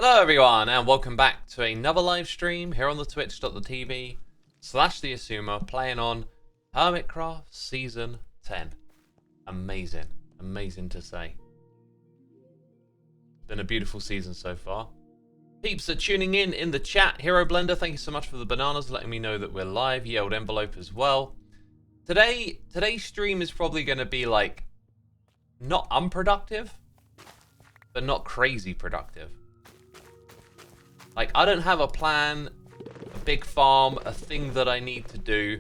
Hello everyone and welcome back to another live stream here on the twitch.tv/the playing on Hermitcraft Season 10. Amazing. Amazing to say. Been a beautiful season so far. Peeps are tuning in the chat. Hero Blender, thank you so much for the bananas, letting me know that we're live. Yelled Envelope as well. Today's stream is probably going to be like, not unproductive, but not crazy productive. Like, I don't have a plan, a big farm, a thing that I need to do.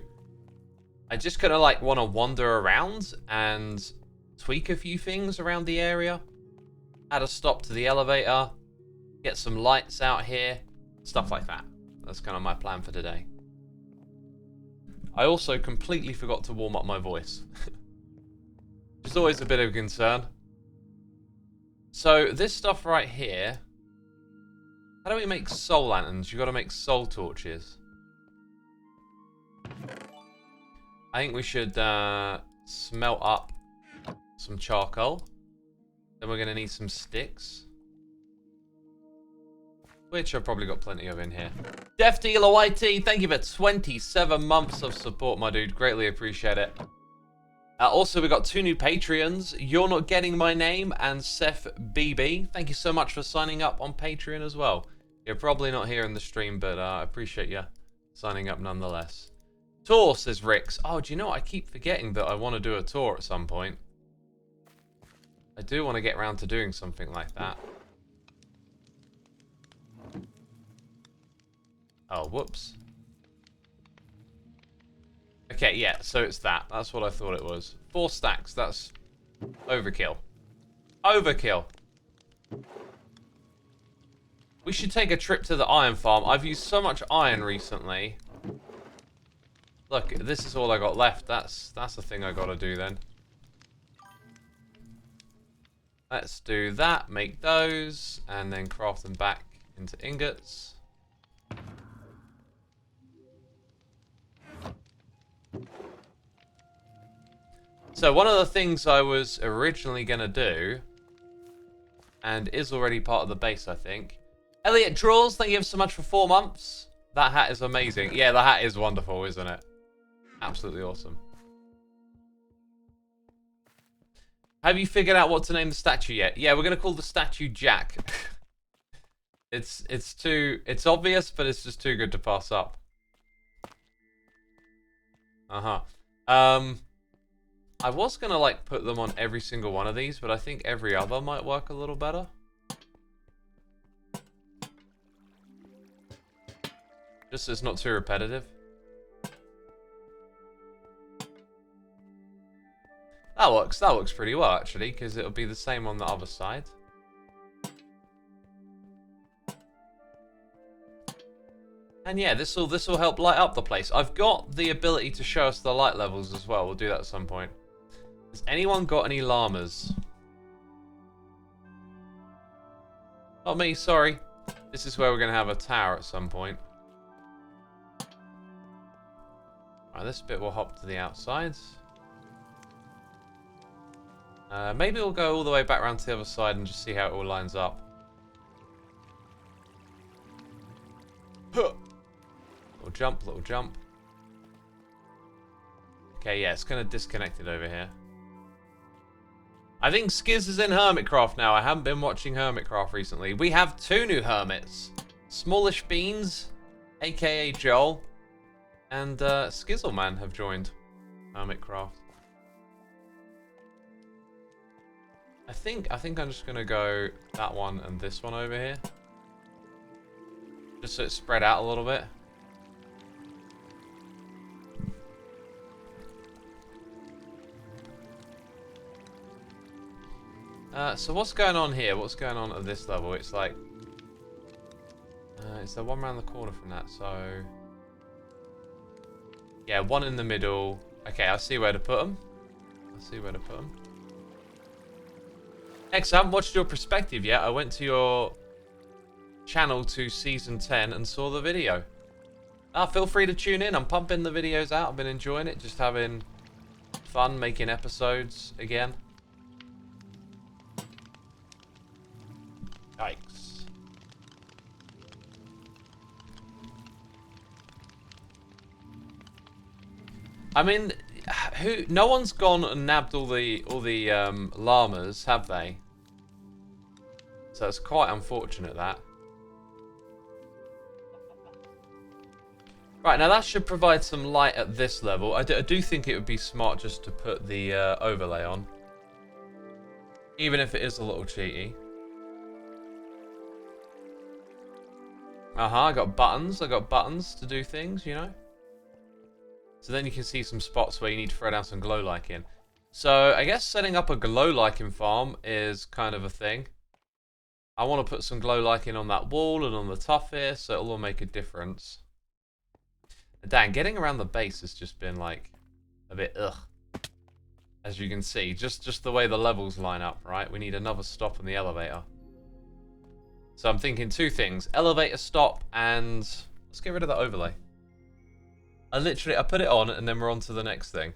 I just kind of like want to wander around and tweak a few things around the area. Add a stop to the elevator, get some lights out here, stuff like that. That's kind of my plan for today. I also completely forgot to warm up my voice. Which is always a bit of a concern. So this stuff right here, how do we make soul lanterns? You got to make soul torches. I think we should smelt up some charcoal. Then we're going to need some sticks, which I've probably got plenty of in here. Def Dealer YT, thank you for 27 months of support, my dude. Greatly appreciate it. Also, we got 2 new Patreons. You're Not Getting My Name and Seth BB. Thank you so much for signing up on Patreon as well. You're probably not here in the stream, but I appreciate you signing up nonetheless. Tour, says Rix. Oh, do you know what? I keep forgetting that I want to do a tour at some point. I do want to get around to doing something like that. Oh, whoops. Okay, yeah, so it's that. That's what I thought it was. 4 stacks, that's overkill. Overkill. We should take a trip to the iron farm. I've used so much iron recently. Look, this is all I got left. That's the thing I gotta do then. Let's do that, make those, and then craft them back into ingots. So one of the things I was originally going to do, and is already part of the base, I think. Elliot Draws, thank you so much for 4 months. That hat is amazing. Yeah, the hat is wonderful, isn't it? Absolutely awesome. Have you figured out what to name the statue yet? Yeah, we're going to call the statue Jack. It's obvious, but it's just too good to pass up. I was going to, like, put them on every single one of these, but I think every other might work a little better. Just so it's not too repetitive. That works pretty well, actually, because it'll be the same on the other side. And yeah, this will help light up the place. I've got the ability to show us the light levels as well. We'll do that at some point. Has anyone got any llamas? Not me, sorry. This is where we're going to have a tower at some point. Right, this bit will hop to the outsides. Maybe we'll go all the way back around to the other side and just see how it all lines up. Huh. Little jump, little jump. Okay, yeah, it's kind of disconnected over here. I think Skiz is in Hermitcraft now. I haven't been watching Hermitcraft recently. We have 2 new hermits. Smallish Beans, aka Joel, and Skizzleman have joined Hermitcraft. I think I'm just gonna go that one and this one over here. Just so it's spread out a little bit. So what's going on here? What's going on at this level? It's like... is there one around the corner from that? So... yeah, one in the middle. Okay, I see where to put them. X, I haven't watched your perspective yet. I went to your channel to Season 10 and saw the video. Feel free to tune in. I'm pumping the videos out. I've been enjoying it. Just having fun making episodes again. Yikes. I mean, no one's gone and nabbed all the llamas, have they? So it's quite unfortunate that. Right, now that should provide some light at this level. I do think it would be smart just to put the overlay on. Even if it is a little cheaty. I got buttons. I got buttons to do things, you know. So then you can see some spots where you need to throw down some glow lichen. So I guess setting up a glow lichen farm is kind of a thing. I want to put some glow lichen on that wall and on the tuff here, so it'll all make a difference. Dang, getting around the base has just been like a bit ugh. As you can see, just the way the levels line up, right? We need another stop on the elevator. So I'm thinking two things. Elevator stop and let's get rid of that overlay. I put it on and then we're on to the next thing.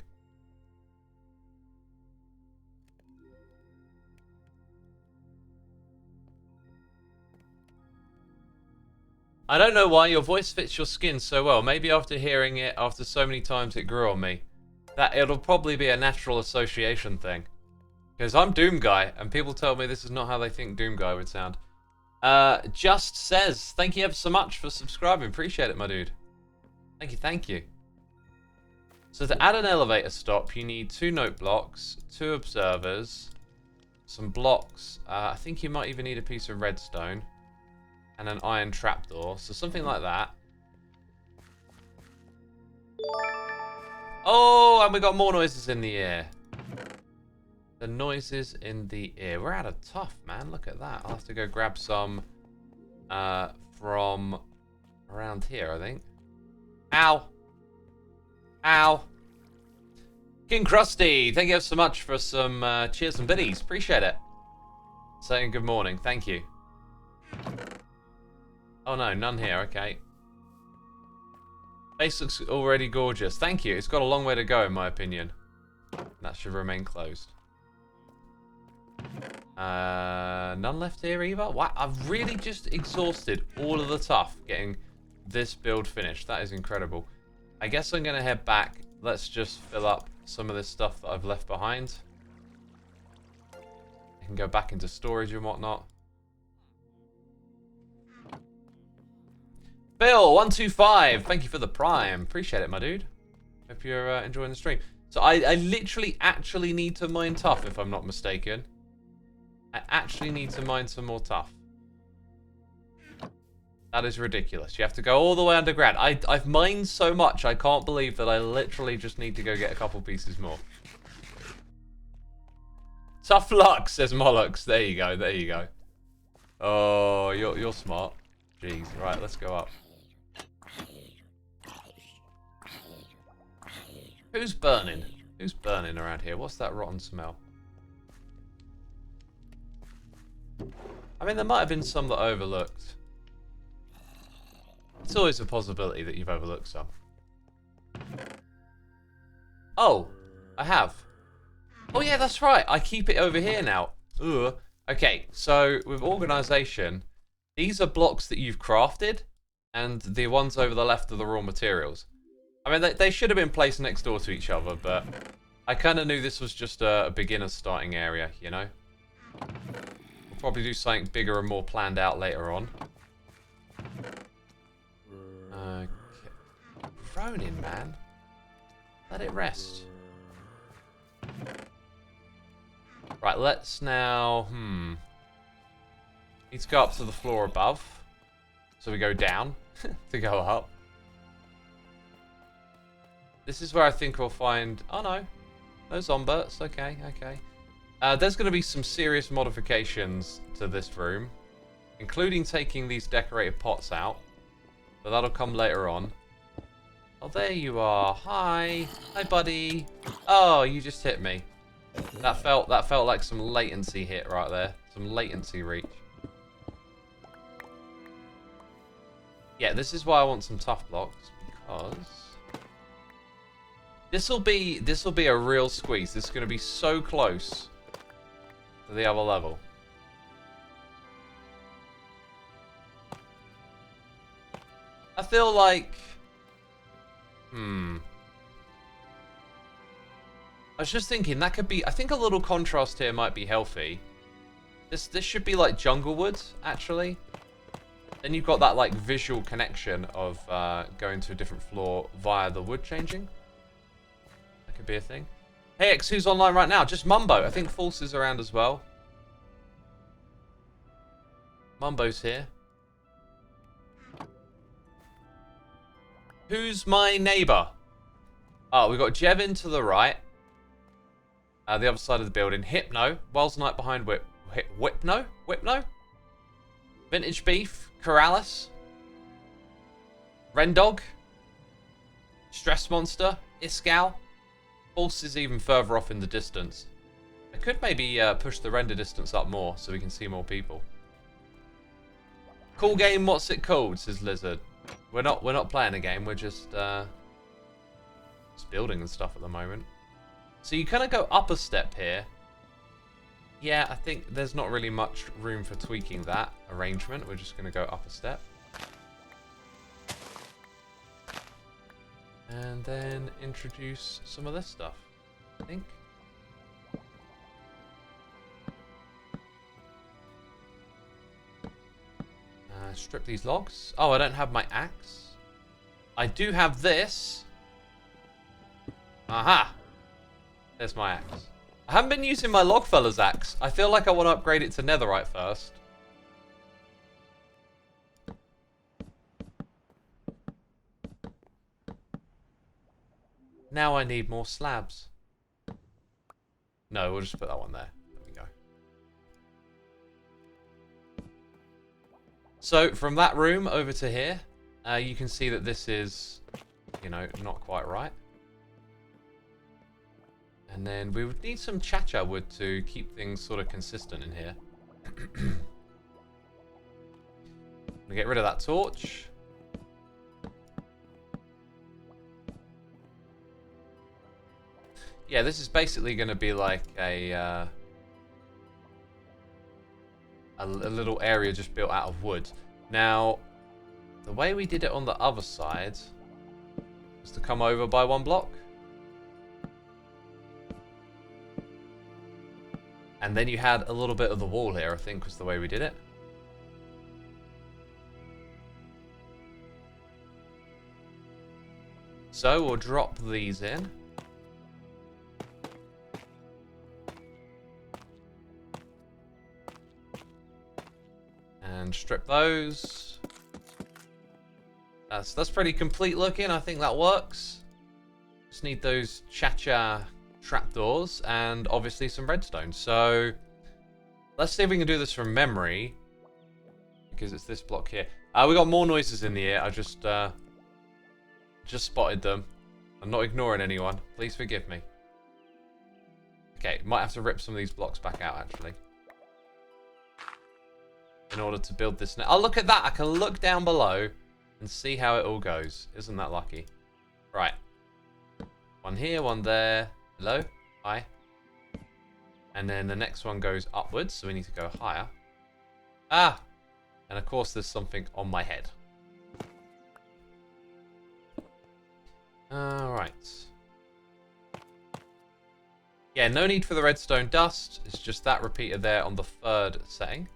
I don't know why your voice fits your skin so well. Maybe after hearing it after so many times it grew on me. That it'll probably be a natural association thing. Because I'm Doom Guy, and people tell me this is not how they think Doom Guy would sound. Just says, thank you ever so much for subscribing. Appreciate it, my dude. Thank you, thank you. So to add an elevator stop, you need 2 note blocks, 2 observers, some blocks. I think you might even need a piece of redstone. And an iron trapdoor. So something like that. Oh, and we got more noises in the ear. The noises in the ear. We're out of tuff, man. Look at that. I'll have to go grab some from around here, I think. Ow. Ow. King Krusty, thank you so much for some cheers and biddies. Appreciate it. Saying good morning. Thank you. Oh no, none here. Okay. Base looks already gorgeous. Thank you. It's got a long way to go, in my opinion. That should remain closed. None left here either. Wow, I've really just exhausted all of the tuff getting this build finished. That is incredible. I guess I'm going to head back. Let's just fill up some of this stuff that I've left behind. I can go back into storage and whatnot. Bill125, thank you for the prime. Appreciate it, my dude. Hope you're enjoying the stream. So I literally actually need to mine tuff, if I'm not mistaken. I actually need to mine some more tuff. That is ridiculous. You have to go all the way underground. I've mined so much, I can't believe that I literally just need to go get a couple pieces more. Tough luck, says Mollux. There you go, there you go. Oh, you're smart. Jeez, right, let's go up. Who's burning? Who's burning around here? What's that rotten smell? I mean, there might have been some that I overlooked. It's always a possibility that you've overlooked some. Oh, I have. Oh yeah, that's right. I keep it over here now. Ugh. Okay, so with organization, these are blocks that you've crafted, and the ones over the left are the raw materials. I mean, they should have been placed next door to each other, but I kind of knew this was just a beginner starting area, you know? We'll probably do something bigger and more planned out later on. Okay. Ronin, man. Let it rest. Right, let's now... Need to go up to the floor above. So we go down to go up. This is where I think we'll find... Oh, no. No zomberts. Okay, okay. There's going to be some serious modifications to this room, including taking these decorated pots out. But that'll come later on. Oh, there you are. Hi. Hi, buddy. Oh, you just hit me. That felt like some latency hit right there. Some latency reach. Yeah, this is why I want some tough blocks, because this will be a real squeeze. This is going to be so close to the other level. I feel like was just thinking that could be, I think a little contrast here might be healthy. This should be like jungle woods, actually. Then you've got that like visual connection of going to a different floor via the wood changing. That could be a thing. Hey X, who's online right now? Just Mumbo. I think False is around as well. Mumbo's here. Who's my neighbor? Oh, we've got Jevin to the right. The other side of the building. Hypno. Wells Knight behind Whipno? Vintage Beef. Corrales. Rendog. Stress Monster. Iskal. False is even further off in the distance. I could maybe push the render distance up more so we can see more people. Cool game, what's it called? Says Lizard. We're not playing a game, we're just building and stuff at the moment. So you kind of go up a step here. Yeah, I think there's not really much room for tweaking that arrangement. We're just going to go up a step. And then introduce some of this stuff, I think. Strip these logs. Oh, I don't have my axe. I do have this. Aha! There's my axe. I haven't been using my Logfellas axe. I feel like I want to upgrade it to netherite first. Now I need more slabs. No, we'll just put that one there. There we go. So, from that room over to here, you can see that this is, you know, not quite right. And then we would need some chacha wood to keep things sort of consistent in here. I'm gonna get rid of that torch. Yeah, this is basically going to be like a little area just built out of wood. Now, the way we did it on the other side was to come over by one block. And then you had a little bit of the wall here, I think was the way we did it. So we'll drop these in. And strip those. That's pretty complete looking. I think that works. Just need those chacha trapdoors and obviously some redstone. So let's see if we can do this from memory, because it's this block here. We got more noises in the air. I just spotted them. I'm not ignoring anyone. Please forgive me. Okay, might have to rip some of these blocks back out actually, in order to build this. Oh, look at that. I can look down below and see how it all goes. Isn't that lucky? Right. One here, one there. Hello? Hi. And then the next one goes upwards, so we need to go higher. Ah! And of course there's something on my head. Alright. Yeah, no need for the redstone dust. It's just that repeater there on the third setting.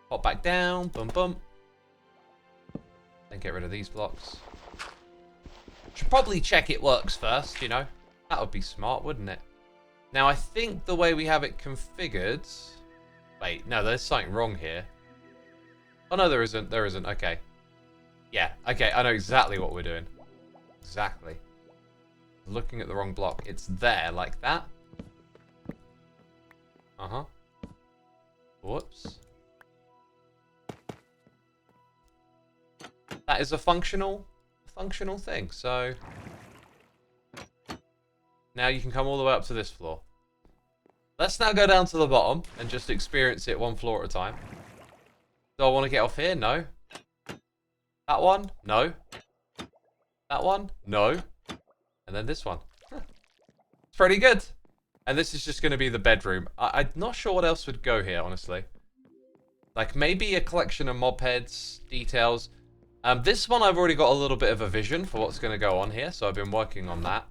Pop back down. Boom, boom. Then get rid of these blocks. Should probably check it works first, you know. That would be smart, wouldn't it? Now, I think the way we have it configured... Wait, no, there's something wrong here. Oh, no, there isn't. There isn't. Okay. Yeah, okay, I know exactly what we're doing. Exactly. Looking at the wrong block. It's there, like that. Uh-huh. Whoops. That is a functional thing, so... Now you can come all the way up to this floor. Let's now go down to the bottom and just experience it one floor at a time. Do I want to get off here? No. That one? No. That one? No. And then this one. It's pretty good. And this is just going to be the bedroom. I'm not sure what else would go here, honestly. Like, maybe a collection of mob heads, details. This one I've already got a little bit of a vision for what's going to go on here, so I've been working on that.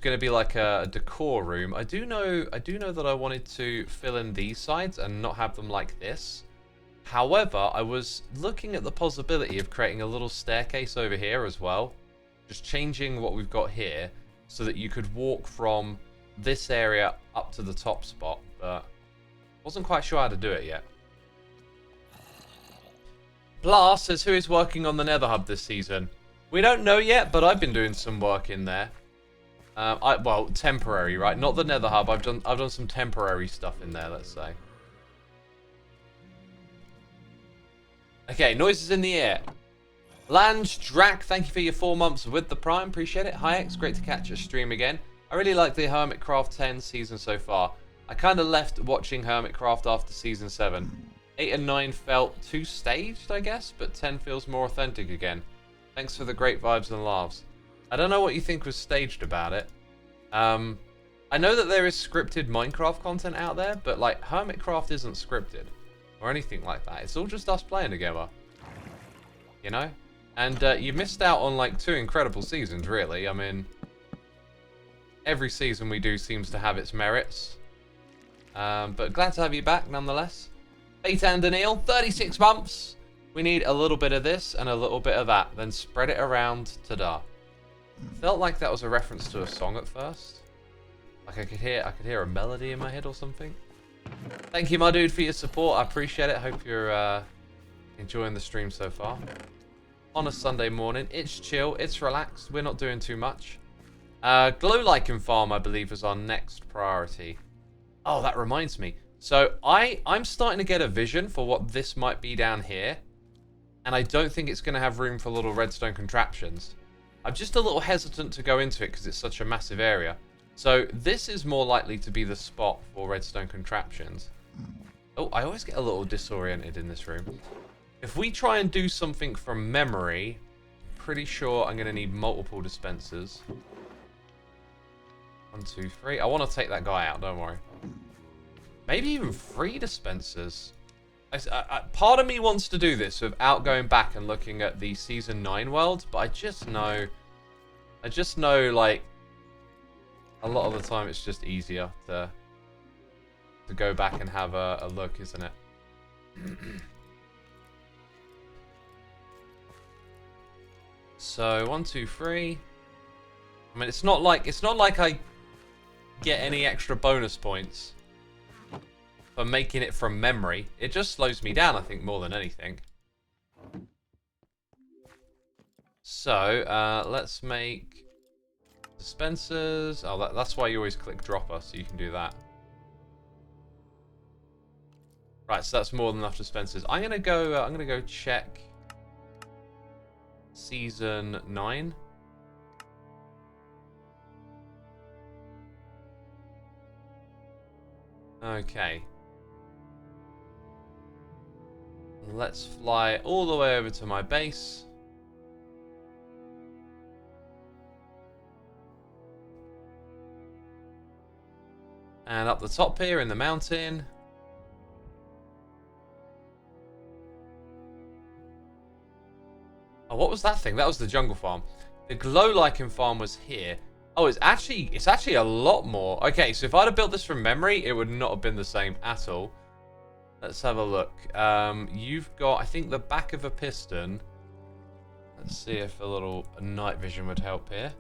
going to be like a decor room. I do know that I wanted to fill in these sides and not have them like this. However, I was looking at the possibility of creating a little staircase over here as well. Just changing what we've got here so that you could walk from this area up to the top spot, but wasn't quite sure how to do it yet. Blast says, who is working on the Nether Hub this season? We don't know yet, but I've been doing some work in there. Well, temporary, right? Not the Nether Hub. I've done some temporary stuff in there, let's say. Okay, noises in the air. Lange Drac, thank you for your 4 months with the Prime. Appreciate it. Hi X, great to catch your stream again. I really like the Hermitcraft 10 season so far. I kind of left watching Hermitcraft after season 7. 8 and 9 felt too staged, I guess, but 10 feels more authentic again. Thanks for the great vibes and laughs. I don't know what you think was staged about it. I know that there is scripted Minecraft content out there, but like Hermitcraft isn't scripted or anything like that. It's all just us playing together, you know? And you missed out on like 2 incredible seasons, really. I mean, every season we do seems to have its merits. But glad to have you back nonetheless. Fate and Daniel, 36 months. We need a little bit of this and a little bit of that, then spread it around. Ta-da. Felt like that was a reference to a song at first. Like I could hear a melody in my head or something. Thank you, my dude, for your support. I appreciate it. Hope you're enjoying the stream so far. On a Sunday morning, it's chill, it's relaxed. We're not doing too much. Glow Lichen Farm, I believe, is our next priority. Oh, that reminds me. So I'm starting to get a vision for what this might be down here. And I don't think it's going to have room for little redstone contraptions. I'm just a little hesitant to go into it because it's such a massive area. So this is more likely to be the spot for redstone contraptions. Oh, I always get a little disoriented in this room. If we try and do something from memory, pretty sure I'm going to need multiple dispensers. 1, 2, 3. I want to take that guy out, don't worry. Maybe even 3 dispensers. Part of me wants to do this without going back and looking at the Season 9 world, but I just know, like, a lot of the time it's just easier to go back and have a look, isn't it? So 1, 2, 3. I mean, it's not like I get any extra bonus points for making it from memory. It just slows me down, I think, more than anything. So let's make dispensers. Oh, that's why you always click dropper, so you can do that. Right, so that's more than enough dispensers. I'm gonna go check Season 9. Okay. Let's fly all the way over to my base. And up the top here in the mountain. Oh, what was that thing? That was the jungle farm. The glow lichen farm was here. Oh, it's actually a lot more. Okay, so if I'd have built this from memory, it would not have been the same at all. Let's have a look. You've got, I think, the back of a piston. Let's see if a little night vision would help here.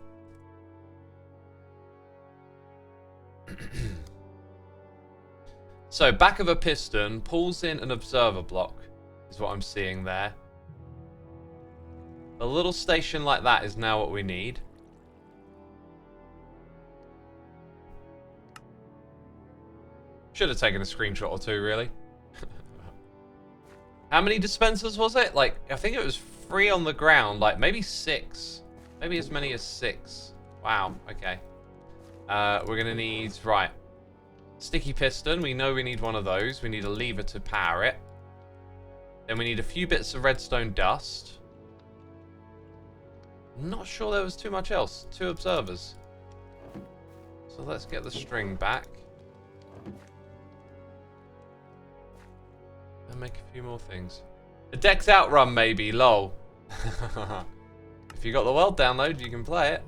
So, back of a piston pulls in an observer block, is what I'm seeing there. A little station like that is now what we need. Should have taken a screenshot or 2, really. How many dispensers was it? Like, I think it was 3 on the ground. Like, maybe 6. Maybe as many as 6. Wow, okay. We're going to need... Right. Sticky piston. We know we need one of those. We need a lever to power it. Then we need a few bits of redstone dust. I'm not sure there was too much else. 2 observers. So let's get the string back. And make a few more things. A Dex Outrun, maybe. Lol. If you got the world download, you can play it.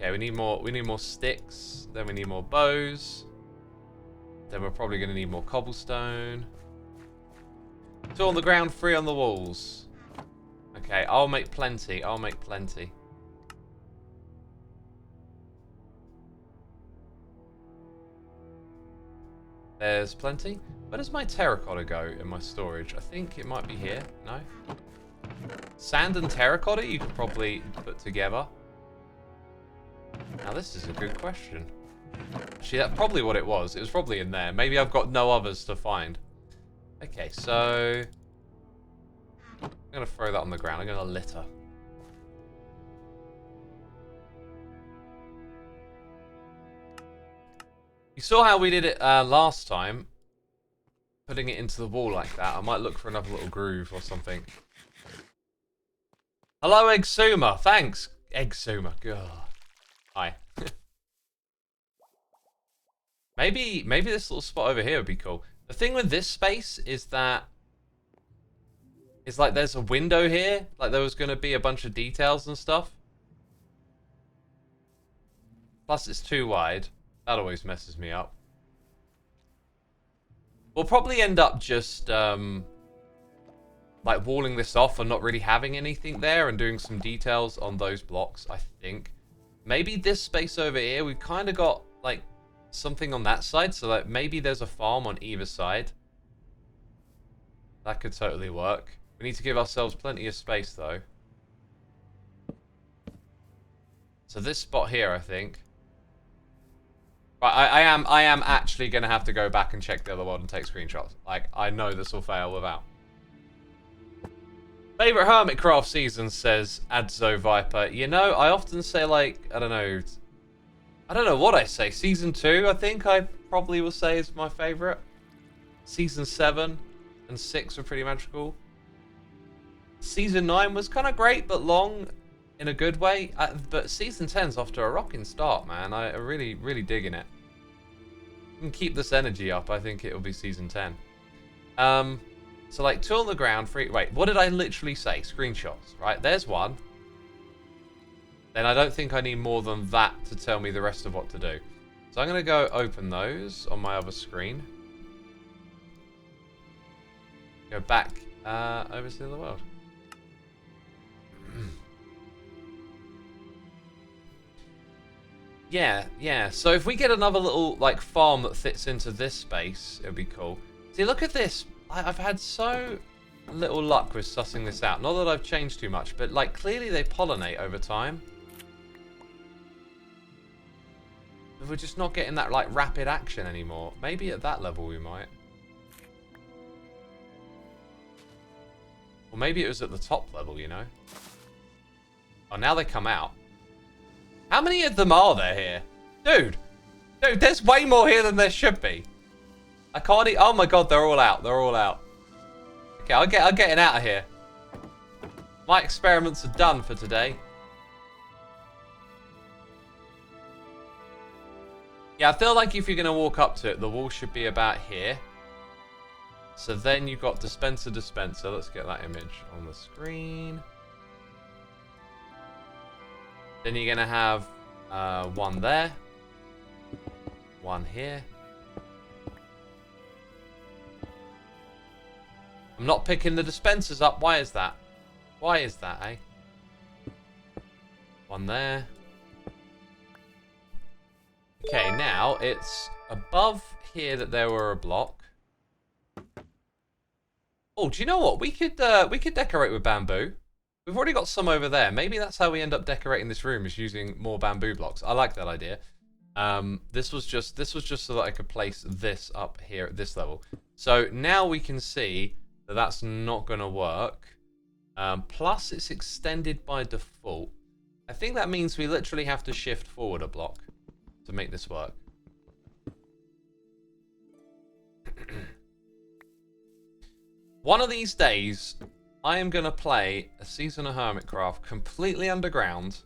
Okay, we need more sticks. Then we need more bows. Then we're probably going to need more cobblestone. 2 on the ground, 3 on the walls. Okay, I'll make plenty. I'll make plenty. There's plenty. Where does my terracotta go in my storage? I think it might be here. No? Sand and terracotta you could probably put together. Now this is a good question. Actually, that's probably what it was. It was probably in there. Maybe I've got no others to find. Okay, so... I'm going to throw that on the ground. I'm going to litter. You saw how we did it last time. Putting it into the wall like that. I might look for another little groove or something. Hello, Xisuma. Thanks, Xisuma. God. Hi. Maybe this little spot over here would be cool. The thing with this space is that it's like there's a window here. Like there was going to be a bunch of details and stuff. Plus it's too wide. That always messes me up. We'll probably end up just like walling this off and not really having anything there and doing some details on those blocks, I think. Maybe this space over here, we've kind of got like something on that side, so like maybe there's a farm on either side. That could totally work. We need to give ourselves plenty of space though. So this spot here, I think. Right, I am actually going to have to go back and check the other world and take screenshots. Like, I know this will fail without. Favorite Hermitcraft season, says Adzo Viper. You know, I often say like, I don't know what I say. Season 2, I think I probably will say is my favorite. Season 7 and 6 were pretty magical. Season 9 was kind of great, but long in a good way. But Season 10's off to a rocking start, man. I really, really digging it. Can keep this energy up, I think it'll be Season 10. So like 2 on the ground, 3... Wait, what did I literally say? Screenshots, right? There's 1. Then I don't think I need more than that to tell me the rest of what to do. So I'm going to go open those on my other screen. Go back over to the other world. Yeah. So if we get another little like farm that fits into this space, it would be cool. See, look at this. I've had so little luck with sussing this out. Not that I've changed too much, but like clearly they pollinate over time. But we're just not getting that like rapid action anymore. Maybe at that level we might. Or maybe it was at the top level, you know. Oh, now they come out. How many of them are there here? Dude, there's way more here than there should be. I can't eat. Oh my god, they're all out. They're all out. Okay, I'm getting out of here. My experiments are done for today. Yeah, I feel like if you're going to walk up to it, the wall should be about here. So then you've got dispenser. Let's get that image on the screen. Then you're going to have 1 there. 1 here. I'm not picking the dispensers up. Why is that? Why is that, eh? 1 there. Okay, now it's above here that there were a block. Oh, do you know what? We could decorate with bamboo. We've already got some over there. Maybe that's how we end up decorating this room, is using more bamboo blocks. I like that idea. This was just so that I could place this up here at this level. So now we can see that that's not going to work. Plus, it's extended by default. I think that means we literally have to shift forward a block to make this work. One of these days, I am going to play a season of Hermitcraft completely underground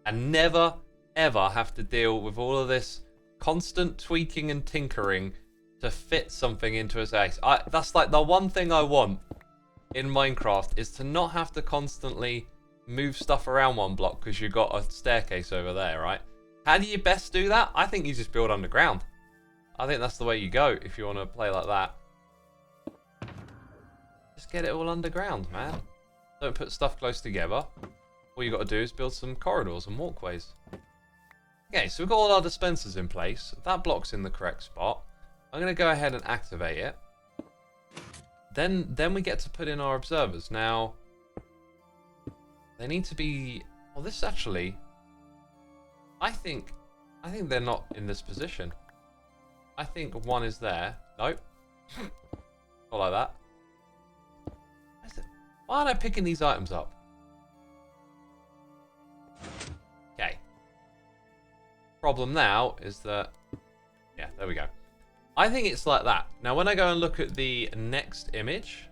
and never, ever have to deal with all of this constant tweaking and tinkering to fit something into a space. That's like the one thing I want in Minecraft, is to not have to constantly move stuff around one block because you've got a staircase over there, right? How do you best do that? I think you just build underground. I think that's the way you go if you want to play like that. Just get it all underground, man. Don't put stuff close together. All you got to do is build some corridors and walkways. Okay, so we've got all our dispensers in place. That block's in the correct spot. I'm going to go ahead and activate it. Then we get to put in our observers. Now, they need to be... Well, this actually... I think they're not in this position. I think one is there. Nope. Not like that. Why aren't I picking these items up? Okay. Problem now is that... Yeah, there we go. I think it's like that. Now, when I go and look at the next image...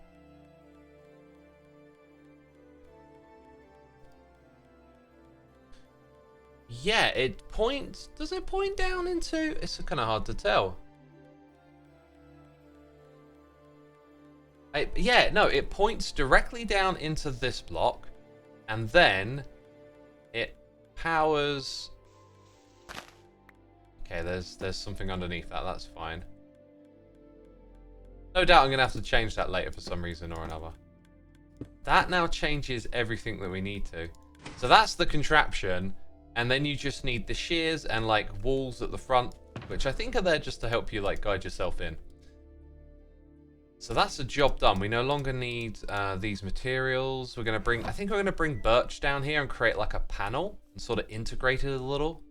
Yeah, it points... Does it point down into... It's kind of hard to tell. Yeah, no, it points directly down into this block. And then it powers... Okay, there's something underneath that. That's fine. No doubt I'm going to have to change that later for some reason or another. That now changes everything that we need to. So that's the contraption. And then you just need the shears and like walls at the front, which I think are there just to help you like guide yourself in. So that's a job done. We no longer need these materials. We're going to bring, I think we're going to bring birch down here and create like a panel and sort of integrate it a little.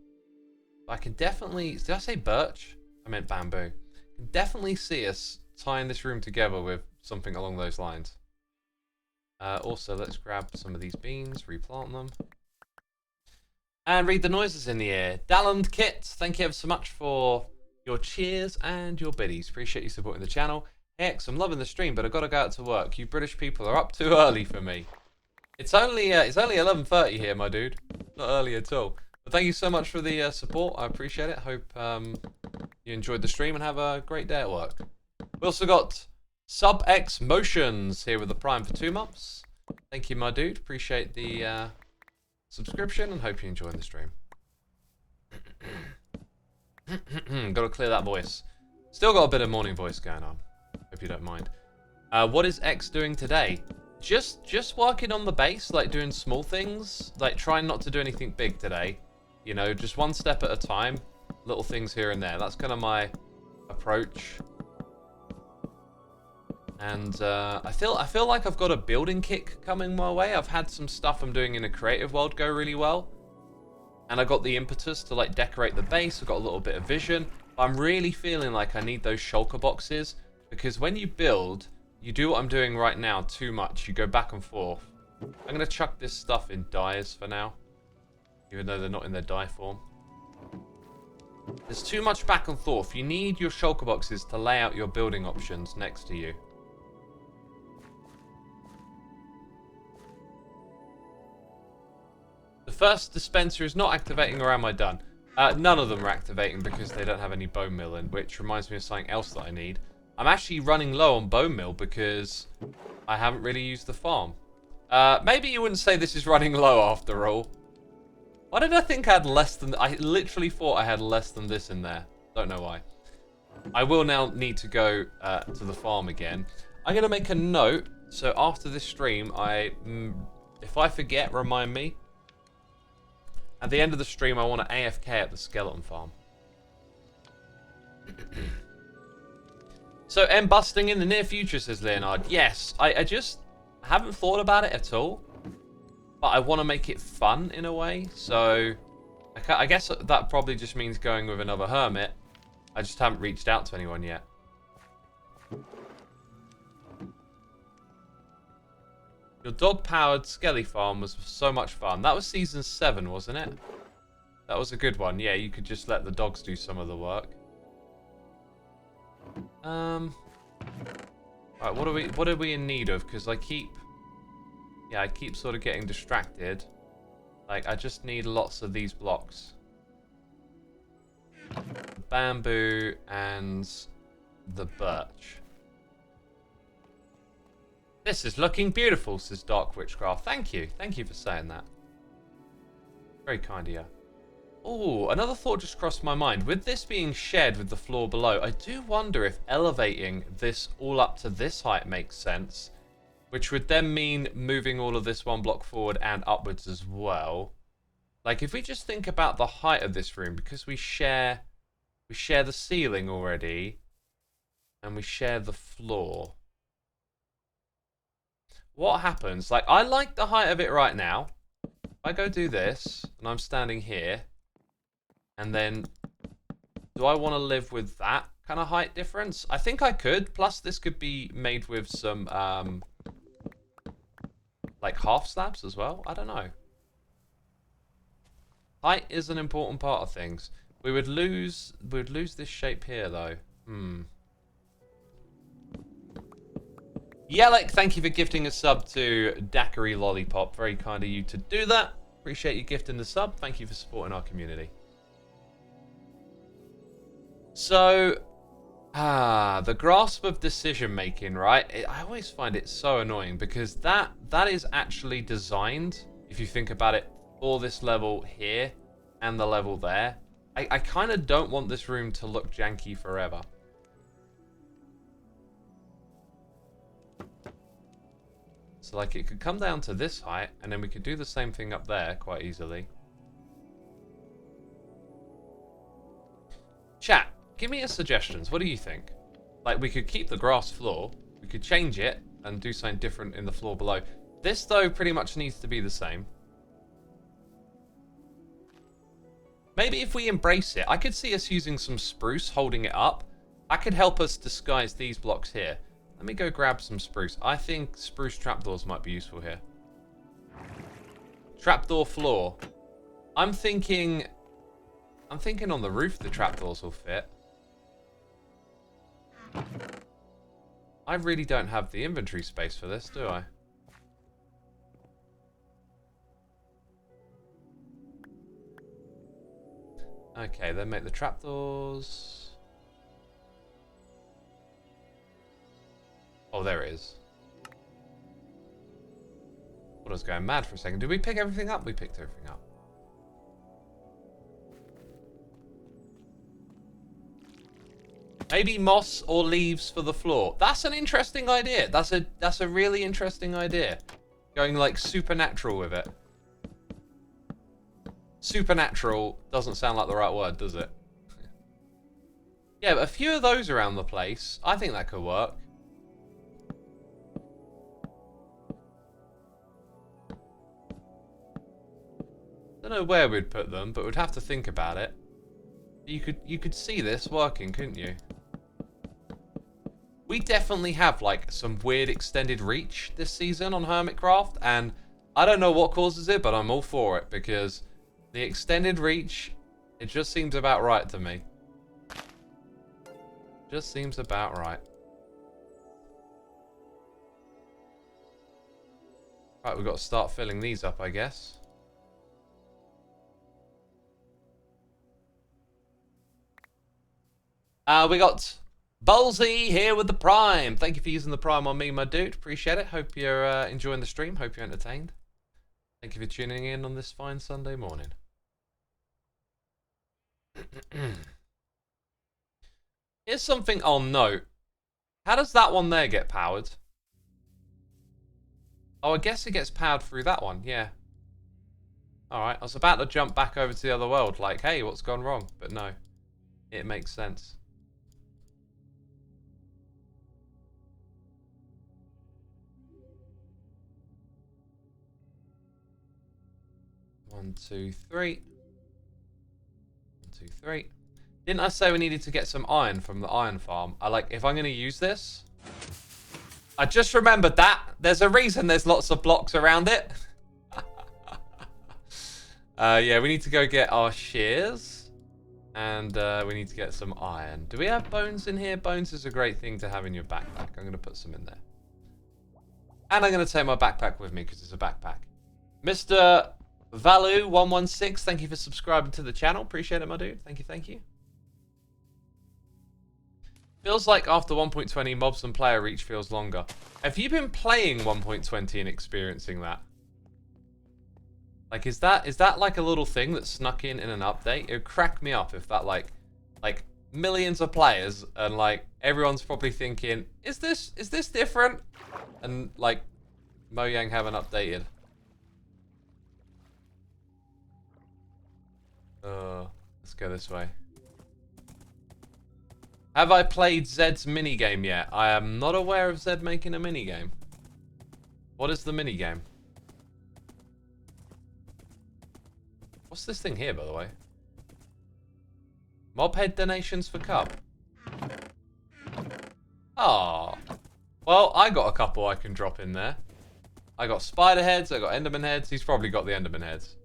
I can definitely, did I say birch? I meant bamboo. I can definitely see us tying this room together with something along those lines. Also, let's grab some of these beans, replant them. And read the noises in the air. Dalland Kit, thank you ever so much for your cheers and your biddies. Appreciate you supporting the channel. Hex, I'm loving the stream, but I've got to go out to work. You British people are up too early for me. It's only 11:30 here, my dude. Not early at all. But thank you so much for the support. I appreciate it. Hope you enjoyed the stream and have a great day at work. We also got SubX Motions here with the Prime for 2 months. Thank you, my dude. Appreciate the subscription and hope you're enjoying the stream. Got to clear that voice. Still got a bit of morning voice going on. Hope you don't mind. What is X doing today? Just working on the base, like doing small things, like trying not to do anything big today. You know, just one step at a time, little things here and there. That's kind of my approach. And I feel like I've got a building kick coming my way. I've had some stuff I'm doing in a creative world go really well, and I got the impetus to like decorate the base. I've got a little bit of vision. But I'm really feeling like I need those shulker boxes, because when you build, you do what I'm doing right now too much. You go back and forth. I'm gonna chuck this stuff in dyes for now, even though they're not in their dye form. There's too much back and forth. You need your shulker boxes to lay out your building options next to you. The first dispenser is not activating, or am I done? None of them are activating because they don't have any bone meal in, which reminds me of something else that I need. I'm actually running low on bone meal because I haven't really used the farm. Maybe you wouldn't say this is running low after all. Why did I think I had less than... I literally thought I had less than this in there. Don't know why. I will now need to go to the farm again. I'm going to make a note, so after this stream, if I forget, remind me. At the end of the stream, I want to AFK at the skeleton farm. So, busting in the near future, says Leonard. Yes, I just haven't thought about it at all. But I want to make it fun in a way. So, I guess that probably just means going with another hermit. I just haven't reached out to anyone yet. Your dog-powered Skelly farm was so much fun. That was season 7, wasn't it? That was a good one. Yeah, you could just let the dogs do some of the work. Right, what are we in need of? Because I keep sort of getting distracted. Like, I just need lots of these blocks. The bamboo and the birch. This is looking beautiful, says Dark Witchcraft. Thank you. Thank you for saying that. Very kind of you. Oh, another thought just crossed my mind. With this being shared with the floor below, I do wonder if elevating this all up to this height makes sense, which would then mean moving all of this one block forward and upwards as well. Like, if we just think about the height of this room, because we share the ceiling already, and we share the floor. What happens? Like, I like the height of it right now. If I go do this, and I'm standing here, and then, do I want to live with that kind of height difference? I think I could. Plus, this could be made with some, like, half slabs as well. I don't know. Height is an important part of things. We would lose this shape here, though. Yelek, thank you for gifting a sub to Daiquiri Lollipop. Very kind of you to do that. Appreciate you gifting the sub. Thank you for supporting our community. So, the grasp of decision making, right? I always find it so annoying because that is actually designed, if you think about it, for this level here and the level there. I kind of don't want this room to look janky forever. So, like, it could come down to this height, and then we could do the same thing up there quite easily. Chat, give me your suggestions. What do you think? Like, we could keep the grass floor. We could change it and do something different in the floor below. This, though, pretty much needs to be the same. Maybe if we embrace it, I could see us using some spruce holding it up. That could help us disguise these blocks here. Let me go grab some spruce. I think spruce trapdoors might be useful here. Trapdoor floor. I'm thinking on the roof the trapdoors will fit. I really don't have the inventory space for this, do I? Okay, then make the trapdoors. Oh, there it is. I was going mad for a second. Did we pick everything up? We picked everything up. Maybe moss or leaves for the floor. That's an interesting idea. That's a really interesting idea. Going like supernatural with it. Supernatural doesn't sound like the right word, does it? Yeah, but a few of those around the place, I think that could work. Don't know where we'd put them, but we'd have to think about it. You could see this working, couldn't you? We definitely have like some weird extended reach this season on Hermitcraft, and I don't know what causes it, but I'm all for it because the extended reach, it just seems about right to me. Just seems about right. Right, we've got to start filling these up, I guess. We got Ballsy here with the Prime. Thank you for using the Prime on me, my dude. Appreciate it. Hope you're enjoying the stream. Hope you're entertained. Thank you for tuning in on this fine Sunday morning. Here's something I'll note. How does that one there get powered? Oh, I guess it gets powered through that one. Yeah. Alright, I was about to jump back over to the other world. Like, hey, what's gone wrong? But no. It makes sense. One, two, three. 1, 2, 3. Didn't I say we needed to get some iron from the iron farm? If I'm going to use this, I just remembered that. There's a reason there's lots of blocks around it. Yeah, we need to go get our shears. And we need to get some iron. Do we have bones in here? Bones is a great thing to have in your backpack. I'm going to put some in there. And I'm going to take my backpack with me because it's a backpack. Mr. Valu116, thank you for subscribing to the channel. Appreciate it, my dude. Thank you, thank you. Feels like after 1.20, mobs and player reach feels longer. Have you been playing 1.20 and experiencing that? Like, is that like a little thing that snuck in an update? It would crack me up if that like millions of players and like everyone's probably thinking, is this different? And like Mojang haven't updated. Let's go this way. Have I played Zed's minigame yet? I am not aware of Zed making a minigame. What is the minigame? What's this thing here, by the way? Mobhead donations for Cup. Ah. Well, I got a couple I can drop in there. I got spider heads, I got enderman heads. He's probably got the enderman heads.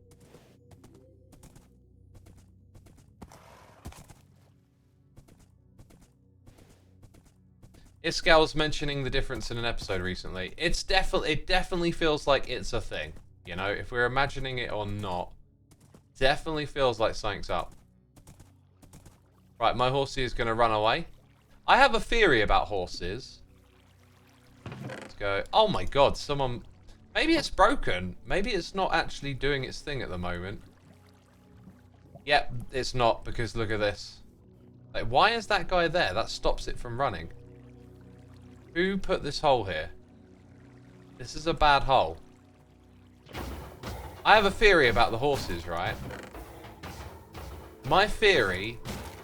Iskal was mentioning the difference in an episode recently. It definitely feels like it's a thing. You know, if we're imagining it or not, definitely feels like something's up. Right, my horsey is going to run away. I have a theory about horses. Let's go. Oh my god, someone... Maybe it's broken. Maybe it's not actually doing its thing at the moment. Yep, it's not, because look at this. Like, why is that guy there? That stops it from running. Who put this hole here? This is a bad hole. I have a theory about the horses, right? My theory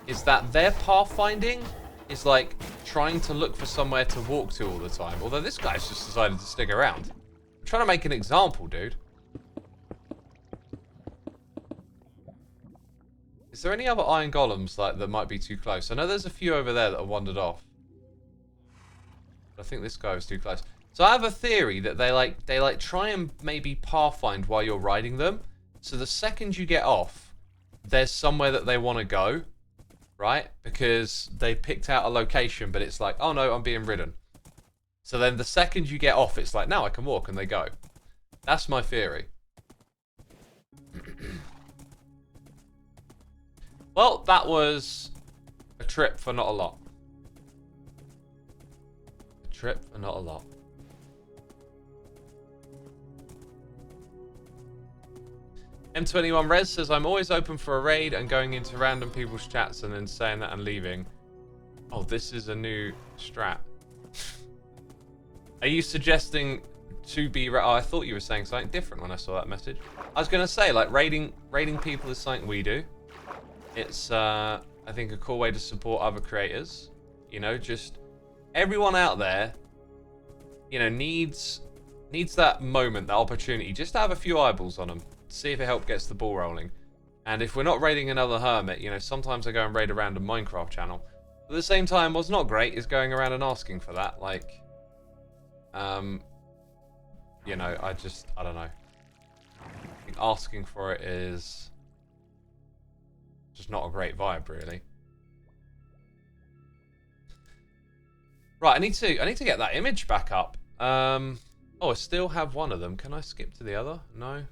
is that their pathfinding is like trying to look for somewhere to walk to all the time. Although this guy's just decided to stick around. I'm trying to make an example, dude. Is there any other iron golems like that might be too close? I know there's a few over there that have wandered off. I think this guy was too close. So I have a theory that they try and maybe pathfind while you're riding them. So the second you get off, there's somewhere that they want to go, right? Because they picked out a location, but it's like, oh no, I'm being ridden. So then the second you get off, it's like, now I can walk, and they go. That's my theory. Well, that was a trip for not a lot. Trip and not a lot. M21 Res says, I'm always open for a raid and going into random people's chats and then saying that and leaving. Oh, this is a new strat. Are you suggesting to be... Oh, I thought you were saying something different when I saw that message. I was going to say, like, raiding people is something we do. It's, I think, a cool way to support other creators. You know, just... Everyone out there, you know, needs that moment, that opportunity, just to have a few eyeballs on them, see if it helps gets the ball rolling. And if we're not raiding another hermit, you know, sometimes I go and raid a random Minecraft channel. But at the same time, what's not great is going around and asking for that. Like, you know, I don't know. I think asking for it is just not a great vibe, really. Right, I need to get that image back up. Oh, I still have one of them. Can I skip to the other? No.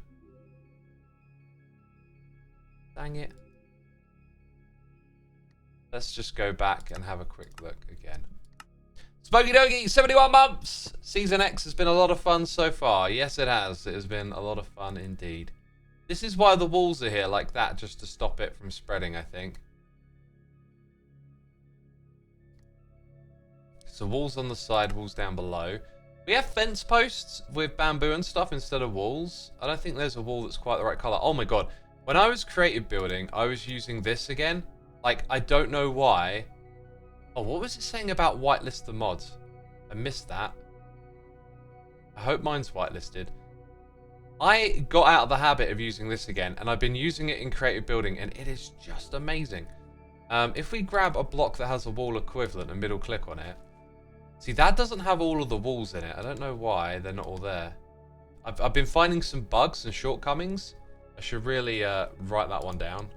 Dang it. Let's just go back and have a quick look again. Smokey Dogie, 71 months! Season X has been a lot of fun so far. Yes, it has. It has been a lot of fun indeed. This is why the walls are here like that, just to stop it from spreading, I think. So walls on the side, walls down below. We have fence posts with bamboo and stuff instead of walls. I don't think there's a wall that's quite the right color. Oh my god. When I was creative building, I was using this again. Like, I don't know why. Oh, what was it saying about whitelist the mods? I missed that. I hope mine's whitelisted. I got out of the habit of using this again, and I've been using it in creative building, and it is just amazing. If we grab a block that has a wall equivalent and middle click on it, see, that doesn't have all of the walls in it. I don't know why they're not all there. I've been finding some bugs and shortcomings. I should really write that one down.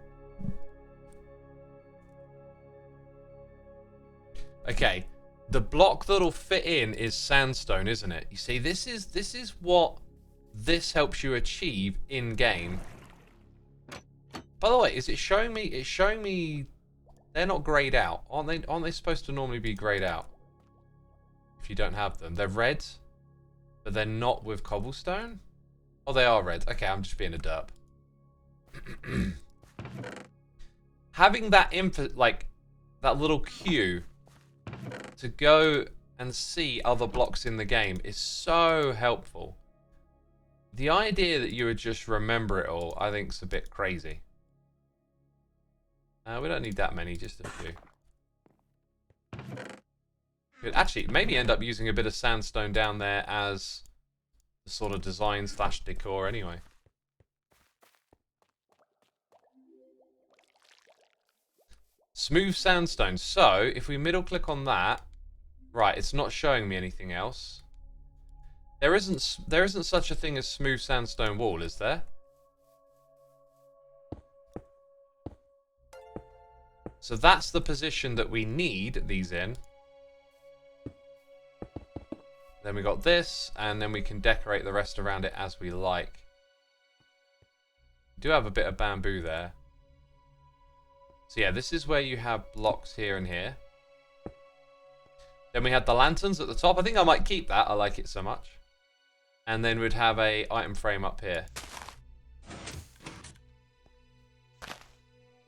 Okay, the block that'll fit in is sandstone, isn't it? You see, this is what this helps you achieve in game. By the way, is it showing me? It's showing me they're not grayed out, aren't they? Aren't they supposed to normally be grayed out? If you don't have them, they're red, but they're not with cobblestone. Oh, they are red. Okay, I'm just being a derp. Having that like that little queue to go and see other blocks in the game is so helpful. The idea that you would just remember it all, I think, is a bit crazy. We don't need that many, just a few. Could actually maybe end up using a bit of sandstone down there as the sort of design / decor anyway. Smooth sandstone. So, if we middle click on that, right, it's not showing me anything else. There isn't such a thing as smooth sandstone wall, is there? So that's the position that we need these in. Then we got this, and then we can decorate the rest around it as we like. We do have a bit of bamboo there. So yeah, this is where you have blocks here and here. Then we had the lanterns at the top. I think I might keep that. I like it so much. And then we'd have a item frame up here.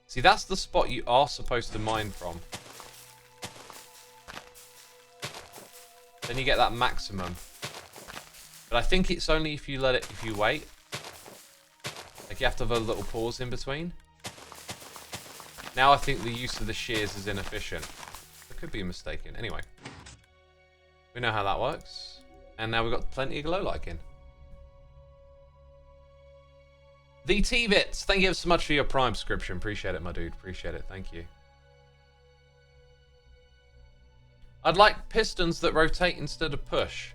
See, that's the spot you are supposed to mine from. Then you get that maximum. But I think it's only if you wait. Like you have to have a little pause in between. Now I think the use of the shears is inefficient. I could be mistaken. Anyway. We know how that works. And now we've got plenty of glow liking. The T-Bits, thank you so much for your Prime subscription. Appreciate it, my dude. Appreciate it. Thank you. I'd like pistons that rotate instead of push.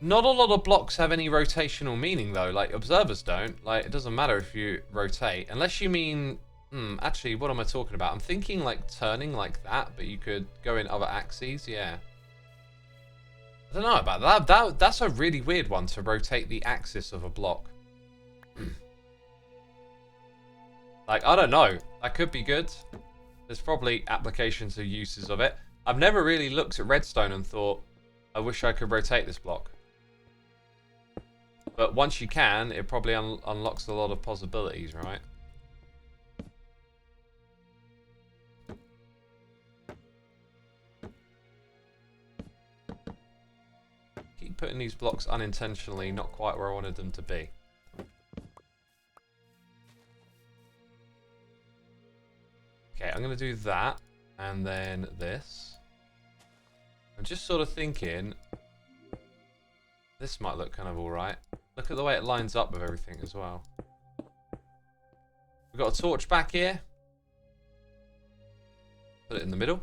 Not a lot of blocks have any rotational meaning, though. Like, observers don't. Like, it doesn't matter if you rotate. Unless you mean... actually, what am I talking about? I'm thinking, like, turning like that, but you could go in other axes. Yeah. I don't know about that. That's a really weird one, to rotate the axis of a block. Like, I don't know. That could be good. There's probably applications or uses of it. I've never really looked at redstone and thought, I wish I could rotate this block. But once you can, it probably unlocks a lot of possibilities, right? Keep putting these blocks unintentionally not quite where I wanted them to be. Okay, I'm going to do that, and then this. I'm just sort of thinking, this might look kind of alright. Look at the way it lines up with everything as well. We've got a torch back here. Put it in the middle.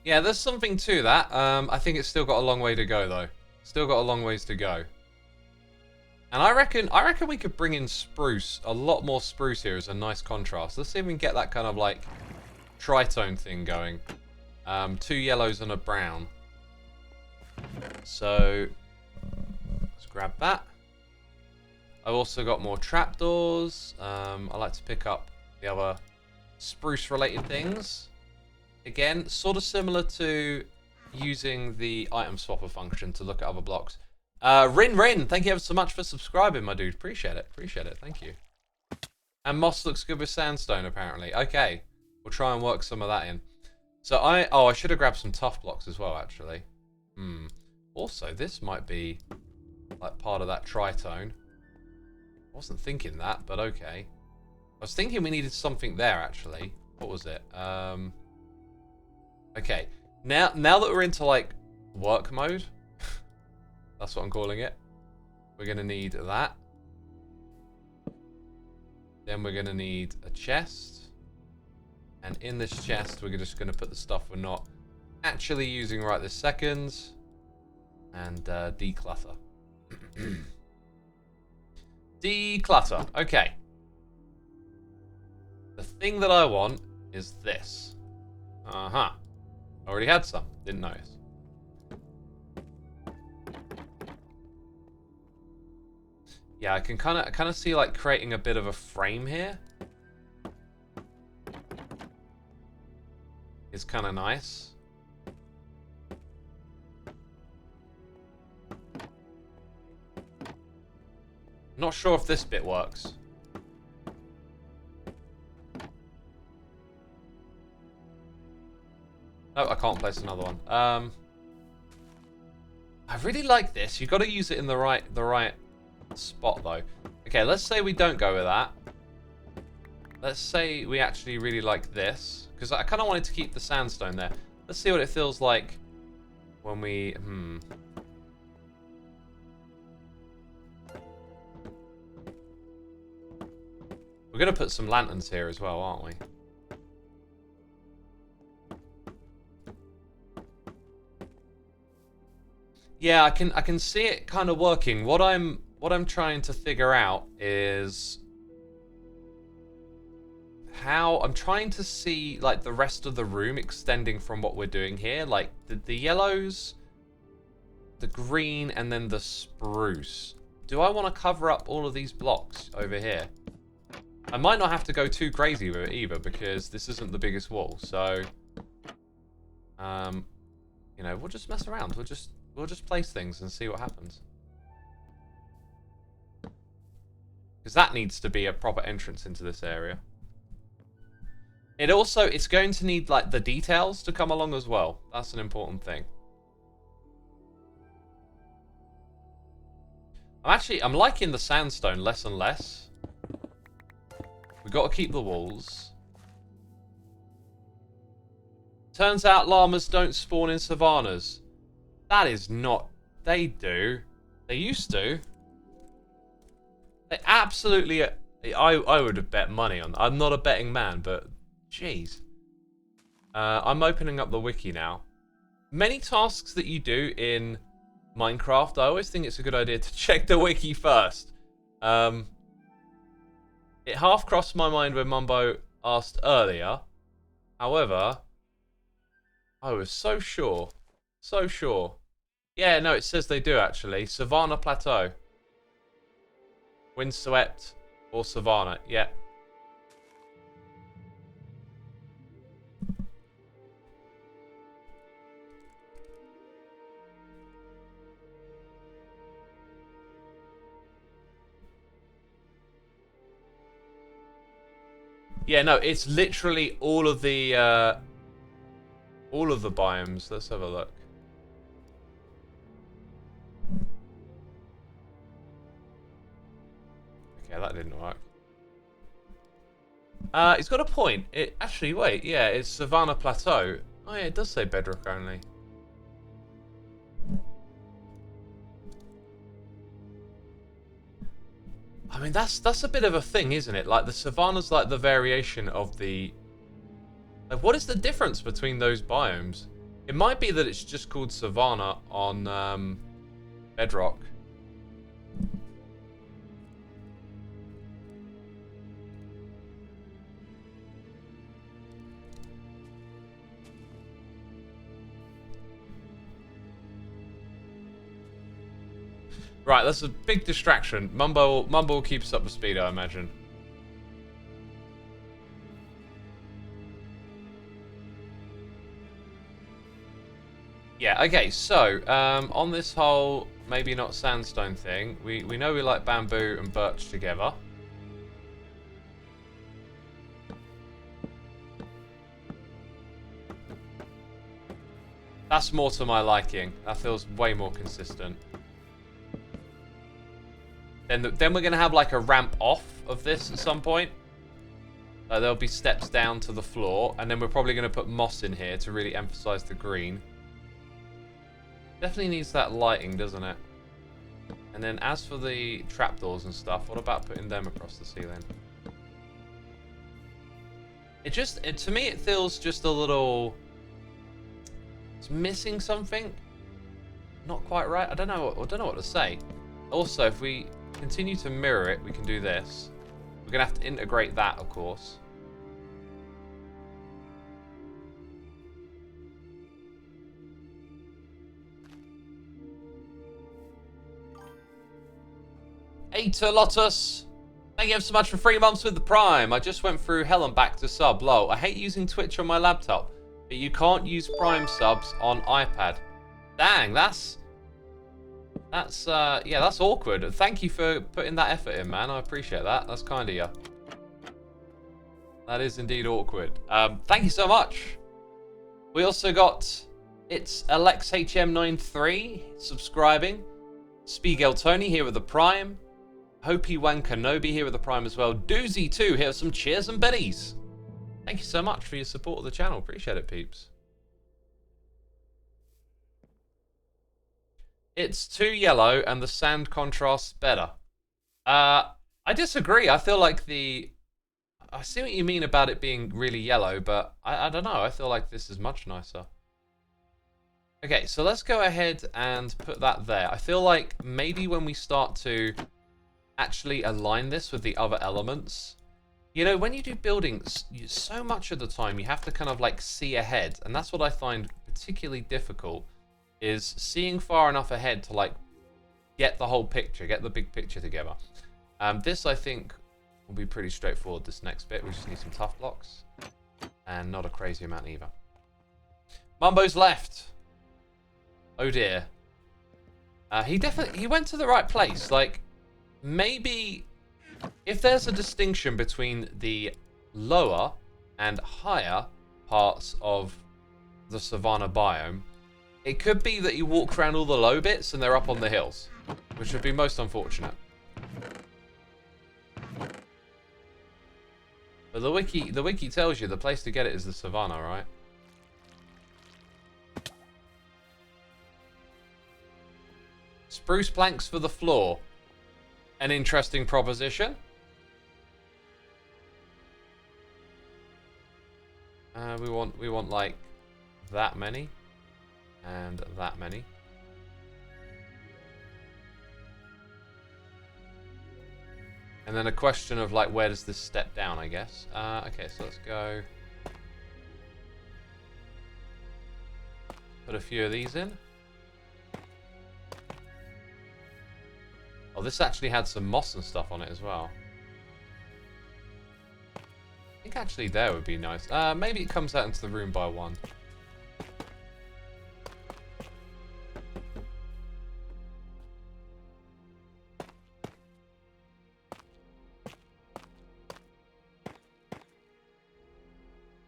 Yeah, there's something to that. I think it's still got a long way to go, though. Still got a long ways to go. And I reckon we could bring in spruce, a lot more spruce here as a nice contrast. Let's see if we can get that kind of like tritone thing going. 2 yellows and a brown. So let's grab that. I've also got more trapdoors. I like to pick up the other spruce related things. Again, sort of similar to using the item swapper function to look at other blocks. Rin, thank you ever so much for subscribing, my dude. Appreciate it. Appreciate it. Thank you. And moss looks good with sandstone, apparently. Okay. We'll try and work some of that in. So I should have grabbed some tough blocks as well, actually. Also, this might be like part of that tritone. I wasn't thinking that, but okay. I was thinking we needed something there, actually. What was it? Okay. Now that we're into like work mode, that's what I'm calling it. We're going to need that. Then we're going to need a chest. And in this chest, we're just going to put the stuff we're not actually using right this second. And declutter. Declutter. Okay. The thing that I want is this. Already had some. Didn't notice. Yeah, I can kind of see like creating a bit of a frame here. is kind of nice. Not sure if this bit works. Oh, I can't place another one. I really like this. You've got to use it in the right spot, though. Okay, let's say we don't go with that. Let's say we actually really like this, because I kind of wanted to keep the sandstone there. Let's see what it feels like when we... We're going to put some lanterns here as well, aren't we? Yeah, I can see it kind of working. What I'm trying to figure out is how I'm trying to see like the rest of the room extending from what we're doing here, like the yellows, the green, and then the spruce. Do I want to cover up all of these blocks over here? I might not have to go too crazy with it either, because this isn't the biggest wall. So, you know, we'll just mess around. We'll just place things and see what happens. Because that needs to be a proper entrance into this area. It's going to need like the details to come along as well. That's an important thing. I'm liking the sandstone less and less. We've got to keep the walls. Turns out llamas don't spawn in savannas. That is not... They do. They used to. They absolutely... I would have bet money on... I'm not a betting man, but... Jeez. I'm opening up the wiki now. Many tasks that you do in Minecraft, I always think it's a good idea to check the wiki first. It half crossed my mind when Mumbo asked earlier. However, I was so sure. So sure. Yeah, no, it says they do actually. Savannah Plateau. Windswept or Savannah. Yeah. Yeah, no, it's literally all of the biomes. Let's have a look. Okay, that didn't work. He's got a point. Actually, wait, yeah, it's Savannah Plateau. Oh yeah, it does say bedrock only. I mean, that's a bit of a thing, isn't it? Like, the savanna's like the variation of the... Like, what is the difference between those biomes? It might be that it's just called savanna on bedrock. Right, that's a big distraction. Mumbo keeps up the speed, I imagine. Yeah, okay, so, on this whole maybe not sandstone thing, we know we like bamboo and birch together. That's more to my liking. That feels way more consistent. Then we're going to have like a ramp off of this at some point. There'll be steps down to the floor. And then we're probably going to put moss in here to really emphasize the green. Definitely needs that lighting, doesn't it? And then as for the trapdoors and stuff, what about putting them across the ceiling? To me, it feels just a little... It's missing something. Not quite right. I don't know what to say. Also, if we continue to mirror it, we can do this. We're going to have to integrate that, of course. Ater Lotus, thank you so much for 3 months with the Prime. I just went through hell and back to sub. Lol. I hate using Twitch on my laptop. but you can't use Prime subs on iPad. Dang, that's yeah, that's awkward. Thank you for putting that effort in, man. I appreciate that. That's kind of you. That is indeed awkward. Thank you so much. We also got it's AlexHM93 subscribing. Spiegel Tony here with the Prime. Hopi Wan Kenobi here with the Prime as well. Doozy2 here with some cheers and biddies. Thank you so much for your support of the channel. Appreciate it, peeps. It's too yellow and the sand contrasts better. I disagree. I feel like I see what you mean about it being really yellow, but I don't know. I feel like this is much nicer. Okay, so let's go ahead and put that there. I feel like maybe when we start to actually align this with the other elements, you know, when you do buildings, so much of the time you have to kind of like see ahead, and that's what I find particularly difficult, is seeing far enough ahead to like get the whole picture, get the big picture together. This I think will be pretty straightforward, this next bit. We just need some tough blocks and not a crazy amount either. Mumbo's left. Oh dear. He went to the right place. Like, maybe if there's a distinction between the lower and higher parts of the savanna biome, it could be that you walk around all the low bits and they're up on the hills, which would be most unfortunate. But the wiki tells you the place to get it is the savanna, right? Spruce planks for the floor. An interesting proposition. We want like that many and that many. And then a question of like, where does this step down, I guess. Okay, so let's go. Put a few of these in. Oh, this actually had some moss and stuff on it as well. I think actually there would be nice. Maybe it comes out into the room by one.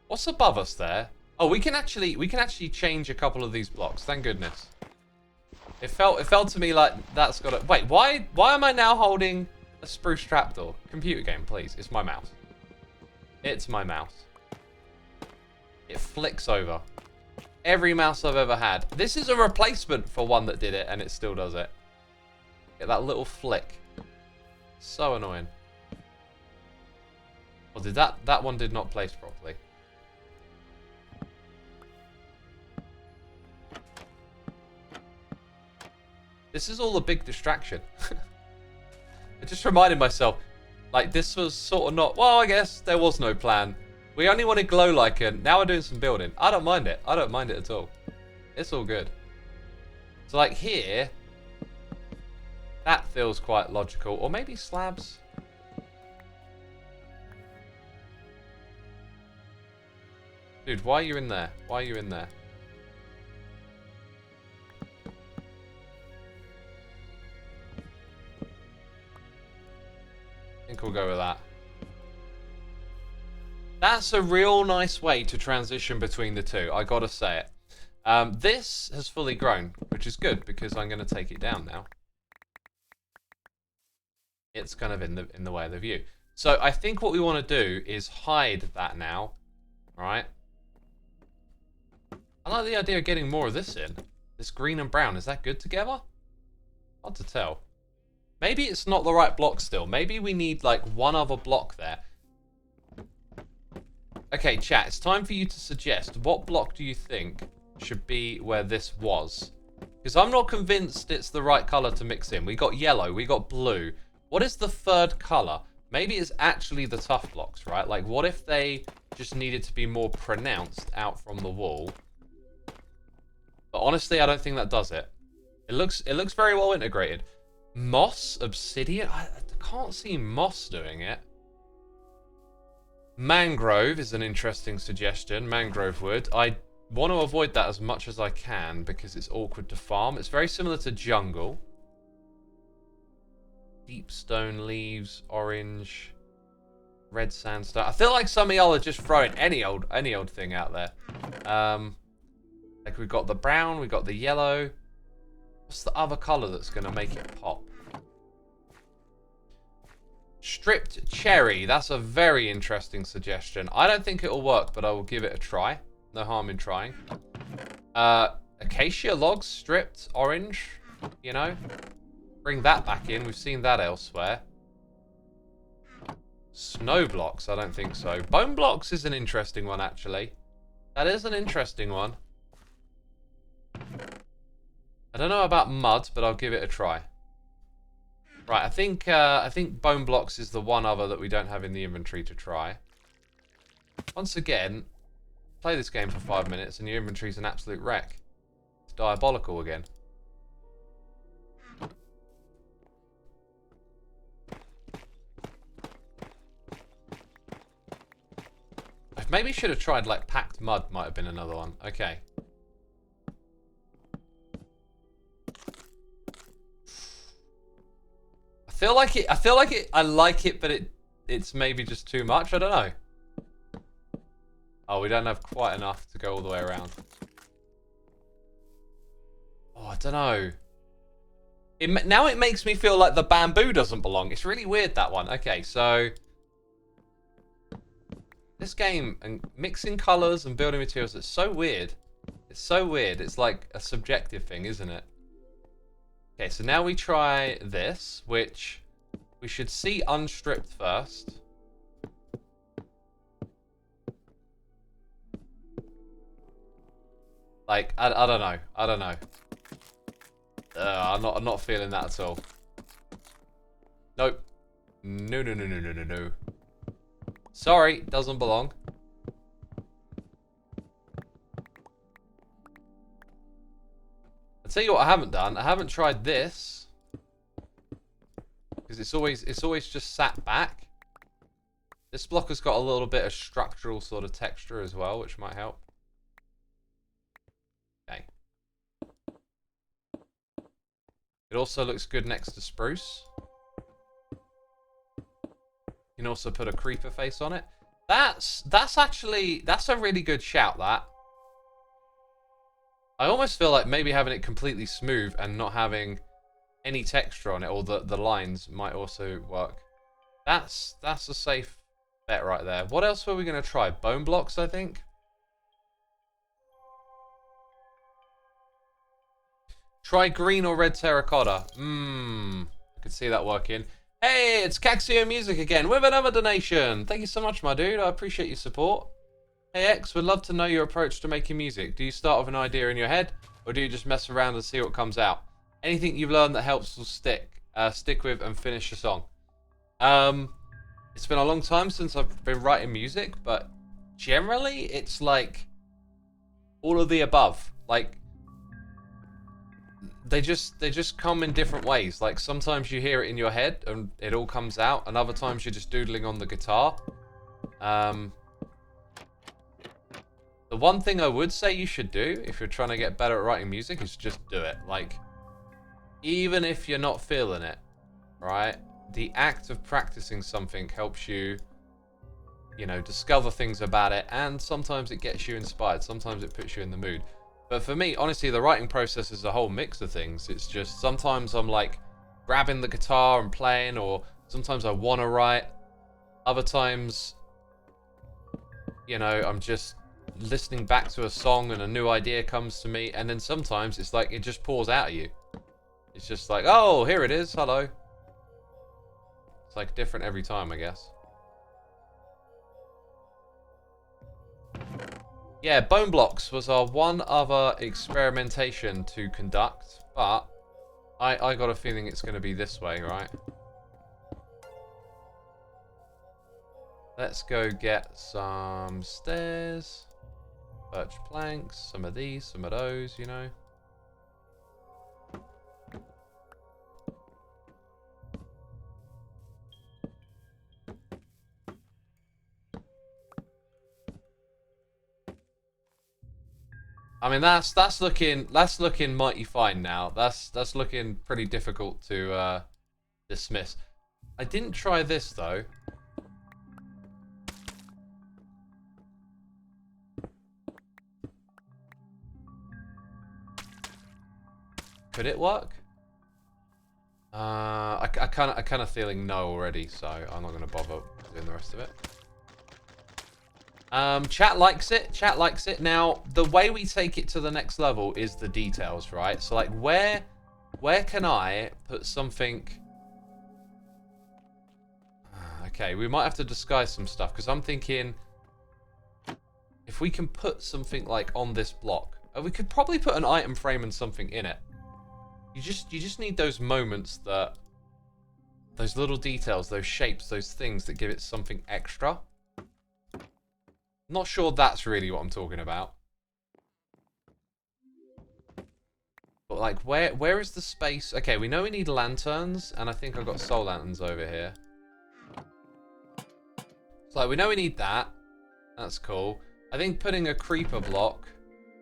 What's above us there? Oh, we can actually change a couple of these blocks. Thank goodness. It felt to me like that's got to... Wait, why am I now holding a spruce trapdoor? Computer game, please. It's my mouse. It's my mouse. It flicks over. Every mouse I've ever had. This is a replacement for one that did it, and it still does it. Get that little flick. So annoying. Or did that one did not place properly. This is all a big distraction. I just reminded myself, like, this was sort of not... Well, I guess there was no plan. We only wanted glow lichen. Now we're doing some building. I don't mind it. I don't mind it at all. It's all good. So, like, here... That feels quite logical. Or maybe slabs. Dude, why are you in there? Why are you in there? I think we'll go with that. That's a real nice way to transition between the two, I gotta say it. This has fully grown, which is good because I'm gonna take it down now. It's kind of in the way of the view. So I think what we want to do is hide that now, right? I like the idea of getting more of this in. This green and brown, is that good together? Hard to tell. Maybe it's not the right block still. Maybe we need like one other block there. Okay, chat, it's time for you to suggest. What block do you think should be where this was? Because I'm not convinced it's the right color to mix in. We got yellow, we got blue. What is the third color? Maybe it's actually the tough blocks, right? Like, what if they just needed to be more pronounced out from the wall? But honestly, I don't think that does it. It looks very well integrated. Moss, obsidian? I can't see moss doing it. Mangrove is an interesting suggestion. Mangrove wood. I want to avoid that as much as I can because it's awkward to farm. It's very similar to jungle. Deep stone leaves, orange, red sandstone. I feel like some of y'all are just throwing any old thing out there. Like we've got the brown, we've got the yellow. What's the other color that's gonna make it pop? Stripped cherry. That's a very interesting suggestion. I don't think it'll work, but I will give it a try. No harm in trying. Acacia logs, stripped orange. You know, bring that back in. We've seen that elsewhere. Snow blocks. I don't think so. Bone blocks is an interesting one, actually. That is an interesting one. I don't know about mud, but I'll give it a try. Right, I think bone blocks is the one other that we don't have in the inventory to try. Once again, play this game for 5 minutes and your inventory's an absolute wreck. It's diabolical again. I maybe should have tried like packed mud, might have been another one. Okay. I like it, but it's maybe just too much. I don't know. Oh, we don't have quite enough to go all the way around. Oh, I don't know. Now it makes me feel like the bamboo doesn't belong. It's really weird, that one. Okay, so this game and mixing colors and building materials, it's so weird. It's so weird. It's like a subjective thing, isn't it? Okay, so now we try this, which we should see unstripped first. Like, I don't know. I don't know. I'm not feeling that at all. Nope. No. Sorry, doesn't belong. I'll tell you what I haven't done. I haven't tried this. Because it's always just sat back. This block has got a little bit of structural sort of texture as well, which might help. Okay. It also looks good next to spruce. You can also put a creeper face on it. That's a really good shout, that. I almost feel like maybe having it completely smooth and not having any texture on it, or the lines, might also work. That's a safe bet right there. What else were we going to try? Bone blocks, I think. Try green or red terracotta. I could see that working. Hey, it's Caxio Music again with another donation. Thank you so much, my dude. I appreciate your support. Hey X, would love to know your approach to making music. Do you start with an idea in your head, or do you just mess around and see what comes out? Anything you've learned that helps will stick with and finish a song. It's been a long time since I've been writing music, but generally it's like all of the above. Like they just come in different ways. Like sometimes you hear it in your head and it all comes out, and other times you're just doodling on the guitar. The one thing I would say you should do if you're trying to get better at writing music is just do it. Like, even if you're not feeling it, right? The act of practicing something helps you, you know, discover things about it, and sometimes it gets you inspired. Sometimes it puts you in the mood. But for me, honestly, the writing process is a whole mix of things. It's just sometimes I'm like grabbing the guitar and playing, or sometimes I want to write. Other times, you know, I'm just listening back to a song and a new idea comes to me, and then sometimes it's like it just pours out of you. It's just like, oh, here it is, hello. It's like different every time, I guess. Yeah, bone blocks was our one other experimentation to conduct, but I got a feeling it's going to be this way, right? Let's go get some stairs, birch planks, some of these, some of those, you know. I mean, that's looking mighty fine now. That's looking pretty difficult to dismiss. I didn't try this though. Could it work? I kind of feeling no already, so I'm not gonna bother doing the rest of it. Chat likes it. Chat likes it. Now, the way we take it to the next level is the details, right? So, like, where can I put something? Okay, we might have to disguise some stuff because I'm thinking if we can put something like on this block, we could probably put an item frame and something in it. You just need those moments that, those little details, those shapes, those things that give it something extra. Not sure that's really what I'm talking about. But like, where is the space? Okay, we know we need lanterns, and I think I've got soul lanterns over here. So like, we know we need that. That's cool. I think putting a creeper block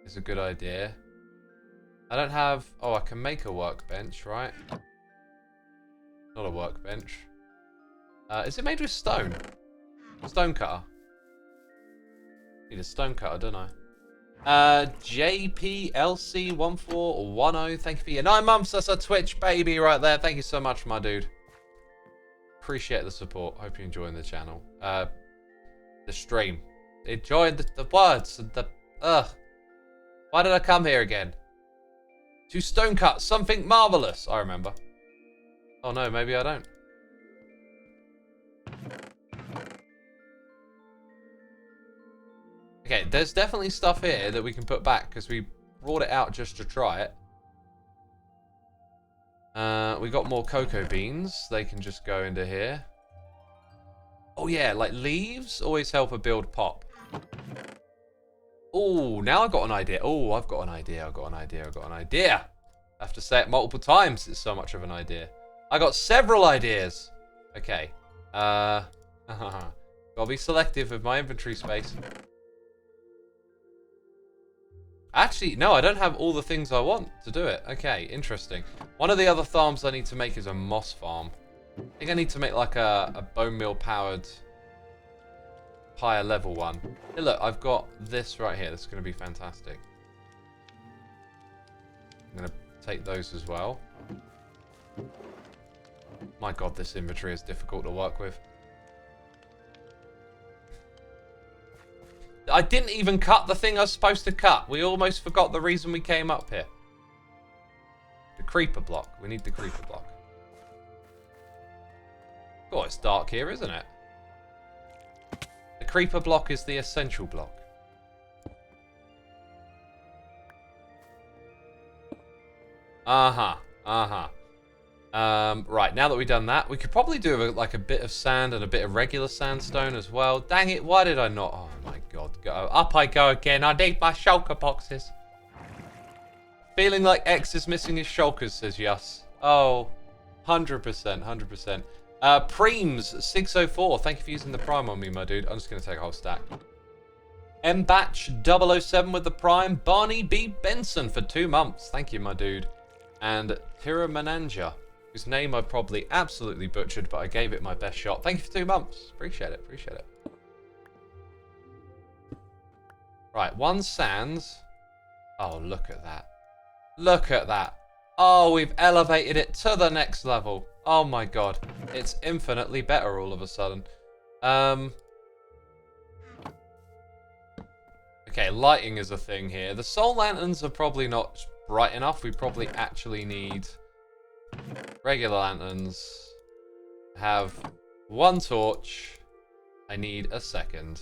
is a good idea. I don't have... Oh, I can make a workbench, right? Not a workbench. Is it made with stone? Stone cutter. Need a stone cutter, don't I? JPLC1410, thank you for your 9 months. That's a Twitch baby right there. Thank you so much, my dude. Appreciate the support. Hope you're enjoying the channel. The stream. Enjoying the words and the... Ugh. Why did I come here again? To stone cut something marvelous. I remember. Oh no, maybe I don't. Okay, there's definitely stuff here that we can put back because we brought it out just to try it. We got more cocoa beans. They can just go into here. Oh yeah, like leaves always help a build pop. Oh, now I've got an idea. Oh, I've got an idea. I've got an idea. I've got an idea. I have to say it multiple times. It's so much of an idea. I got several ideas. Okay. Gotta be selective with my inventory space. Actually, no, I don't have all the things I want to do it. Okay, interesting. One of the other farms I need to make is a moss farm. I think I need to make like a bone meal powered higher level one. Hey, look, I've got this right here. This is going to be fantastic. I'm going to take those as well. My god, this inventory is difficult to work with. I didn't even cut the thing I was supposed to cut. We almost forgot the reason we came up here. The creeper block. We need the creeper block. Oh, it's dark here, isn't it? The creeper block is the essential block. Right, now that we've done that, we could probably do like a bit of sand and a bit of regular sandstone as well. Dang it, why did I not? Oh my god, go up I go again. I need my shulker boxes. Feeling like X is missing his shulkers, says Yus. Oh, 100%, 100%. Preems604, thank you for using the prime on me, my dude. I'm just going to take a whole stack. Mbatch007 with the prime. Barney B. Benson for 2 months. Thank you, my dude. And Tiramananja, whose name I probably absolutely butchered, but I gave it my best shot. Thank you for 2 months. Appreciate it, appreciate it. Right, 1 sands. Oh, look at that. Look at that. Oh, we've elevated it to the next level. Oh my god. It's infinitely better all of a sudden. Okay, lighting is a thing here. The soul lanterns are probably not bright enough. We probably actually need regular lanterns. Have 1 torch. I need a 2nd.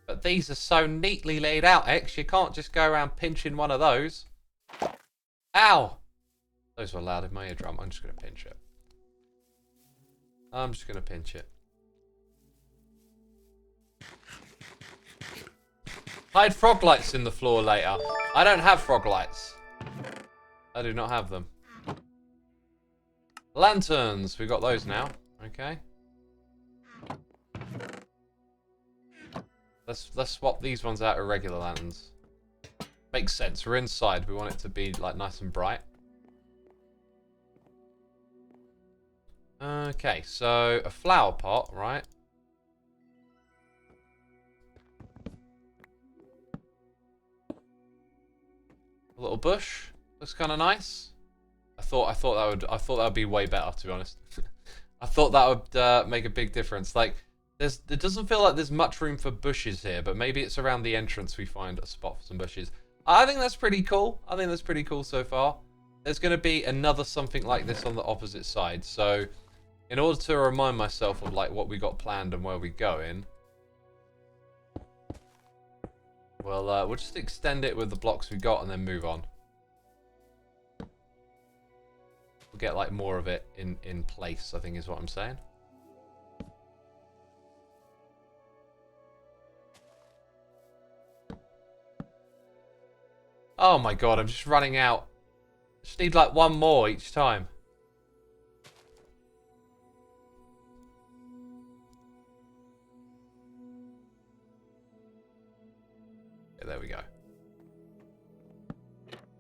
But these are so neatly laid out, X. You can't just go around pinching one of those. Ow! Those were loud in my eardrum. I'm just going to pinch it. I'm just going to pinch it. Hide frog lights in the floor later. I don't have frog lights. I do not have them. Lanterns. We got those now. Okay. Let's swap these ones out with regular lanterns. Makes sense. We're inside. We want it to be like nice and bright. Okay, so a flower pot, right? A little bush. Looks kind of nice. I thought that would be way better, to be honest. I thought that would make a big difference. Like, it doesn't feel like there's much room for bushes here, but maybe it's around the entrance we find a spot for some bushes. I think that's pretty cool. I think that's pretty cool so far. There's going to be another something like this on the opposite side. So, in order to remind myself of like what we got planned and where we're going, we'll just extend it with the blocks we got and then move on. We'll get like more of it in place, I think is what I'm saying. Oh my god, I'm just running out. Just need like one more each time. Yeah, there we go.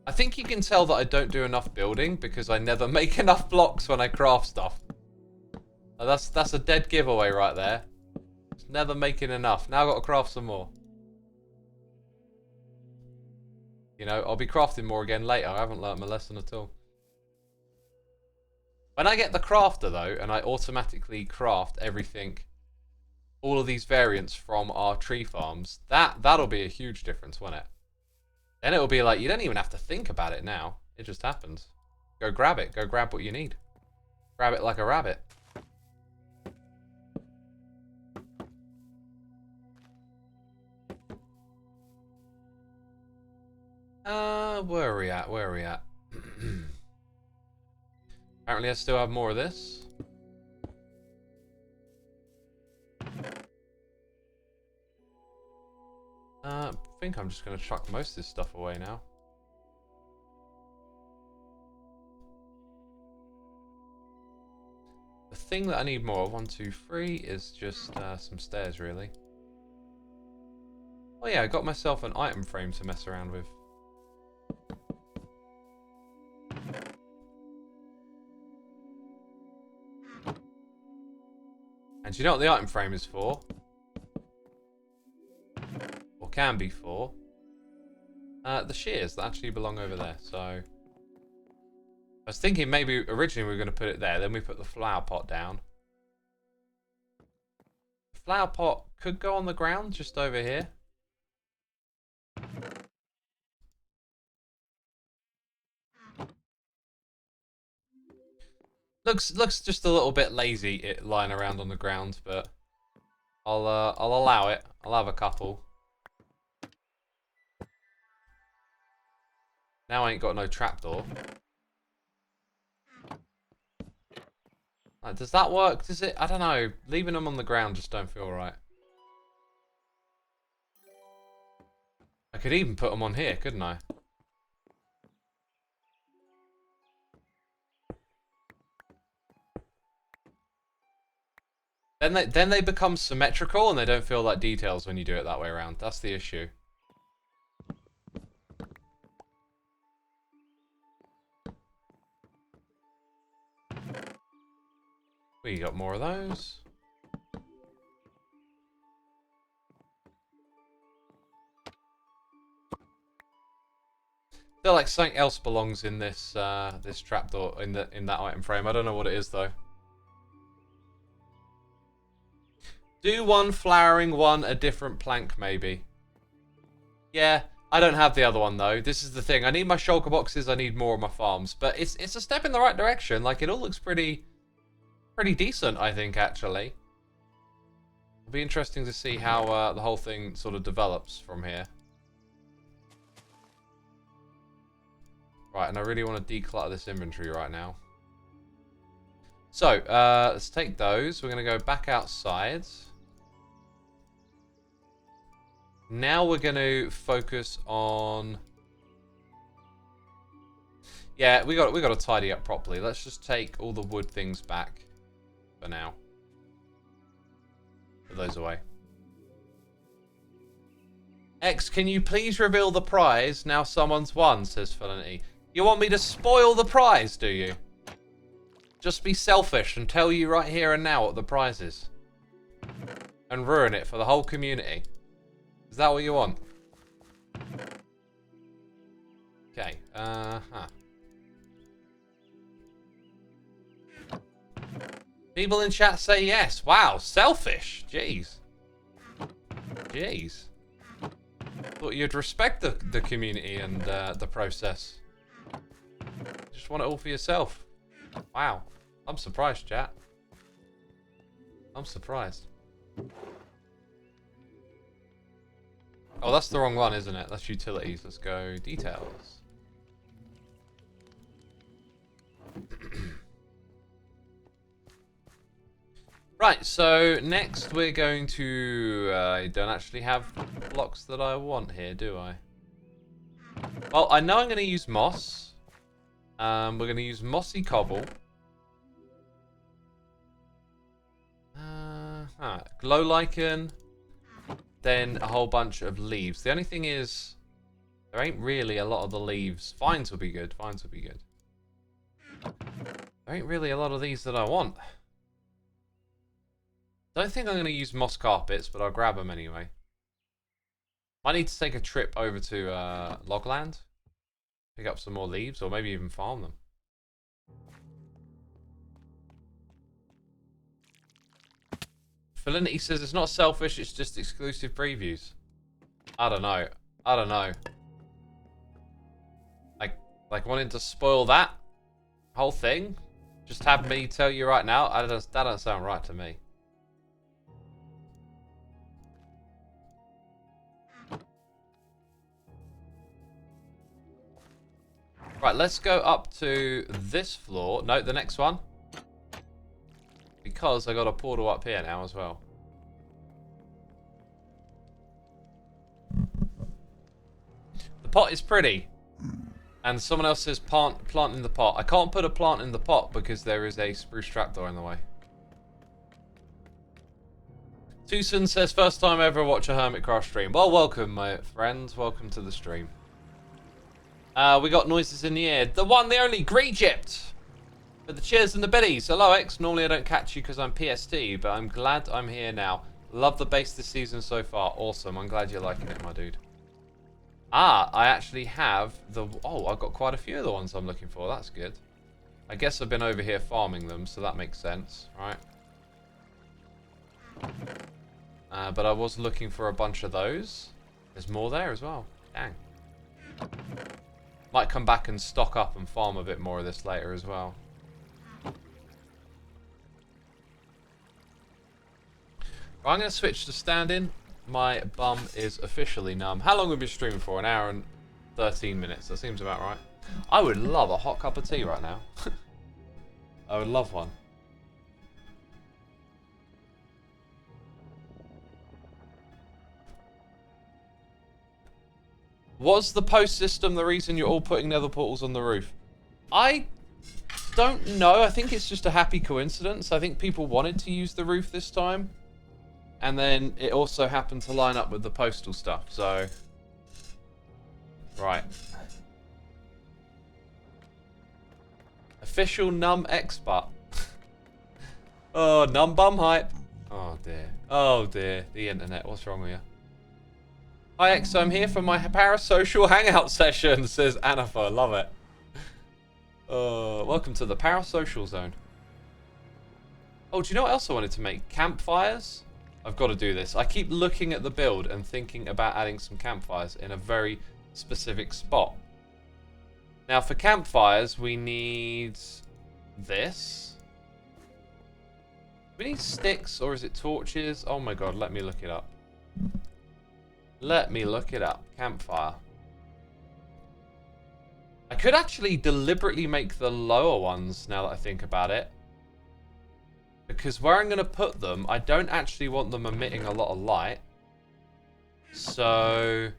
I think you can tell that I don't do enough building because I never make enough blocks when I craft stuff. That's a dead giveaway right there. Just never making enough. Now I've got to craft some more. You know, I'll be crafting more again later. I haven't learnt my lesson at all. When I get the crafter though, and I automatically craft everything, all of these variants from our tree farms, that'll be a huge difference, won't it? Then it'll be like, you don't even have to think about it now. It just happens. Go grab it. Go grab what you need. Grab it like a rabbit. Where are we at? Where are we at? Apparently I still have more of this. I think I'm just going to chuck most of this stuff away now. The thing that I need more of, 1, 2, 3, is just some stairs, really. Oh yeah, I got myself an item frame to mess around with. And do you know what the item frame is for? Or can be for? The shears that actually belong over there. So I was thinking maybe originally we were going to put it there, then we put the flower pot down. The flower pot could go on the ground just over here. Looks just a little bit lazy, it lying around on the ground, but I'll allow it. I'll have a couple. Now I ain't got no trapdoor. Does that work? Does it? I don't know. Leaving them on the ground just don't feel right. I could even put them on here, couldn't I? Then they become symmetrical and they don't feel like details when you do it that way around. That's the issue. We got more of those. I feel like something else belongs in this this trapdoor in that item frame. I don't know what it is though. Do one flowering, one a different plank maybe. Yeah, I don't have the other one though. This is the thing. I need my shulker boxes. I need more of my farms, but it's a step in the right direction. Like it all looks pretty decent, I think actually. It'll be interesting to see how the whole thing sort of develops from here. Right, and I really want to declutter this inventory right now. So, let's take those. We're going to go back outside. Now we're going to focus on... Yeah, we got to tidy up properly. Let's just take all the wood things back for now. Put those away. X, can you please reveal the prize? Now someone's won, says Felinity. You want me to spoil the prize, do you? Just be selfish and tell you right here and now what the prize is. And ruin it for the whole community. Is that what you want? Okay, People in chat say yes. Wow, selfish. Jeez. Jeez. Thought you'd respect the community and the process. Just want it all for yourself. Wow. I'm surprised, chat. I'm surprised. Oh, that's the wrong one, isn't it? That's utilities. Let's go details. Right, so next we're going to... I don't actually have blocks that I want here, do I? Well, I know I'm going to use moss. We're going to use mossy cobble. Glow lichen. Then a whole bunch of leaves. The only thing is, there ain't really a lot of the leaves. Vines will be good. Vines will be good. There ain't really a lot of these that I want. Don't think I'm going to use moss carpets, but I'll grab them anyway. I need to take a trip over to Logland. Pick up some more leaves, or maybe even farm them. Felinity says it's not selfish, it's just exclusive previews. I don't know. I don't know. Like wanting to spoil that whole thing? Just have me tell you right now? That doesn't sound right to me. Right, let's go up to this floor. No, the next one. Because I got a portal up here now as well. The pot is pretty. And someone else says plant in the pot. I can't put a plant in the pot because there is a spruce trapdoor in the way. Tucson says, first time ever watch a Hermitcraft stream. Well, welcome, my friends. Welcome to the stream. We got noises in the air. The one, the only, Greegypt! For the cheers and the biddies. Hello, X. Normally I don't catch you because I'm PST, but I'm glad I'm here now. Love the base this season so far. Awesome. I'm glad you're liking it, my dude. Ah, I actually have the... Oh, I've got quite a few of the ones I'm looking for. That's good. I guess I've been over here farming them, so that makes sense, right? But I was looking for a bunch of those. There's more there as well. Dang. Might come back and stock up and farm a bit more of this later as well. Right, I'm going to switch to standing. My bum is officially numb. How long have we been streaming for? An hour and 13 minutes. That seems about right. I would love a hot cup of tea right now. I would love one. Was the post system the reason you're all putting nether portals on the roof? I don't know. I think it's just a happy coincidence. I think people wanted to use the roof this time. And then it also happened to line up with the postal stuff, so... Right. Official numb expert. Oh, numb bum hype. Oh dear. Oh dear. The internet. What's wrong with you? Hi X, I'm here for my parasocial hangout session, says Anafa. Love it. Welcome to the parasocial zone. Oh, do you know what else I wanted to make? Campfires? I've got to do this. I keep looking at the build and thinking about adding some campfires in a very specific spot. Now for campfires, we need this. We need sticks, or is it torches? Oh my god, let me look it up. Let me look it up. Campfire. I could actually deliberately make the lower ones now that I think about it. Because where I'm going to put them, I don't actually want them emitting a lot of light. So...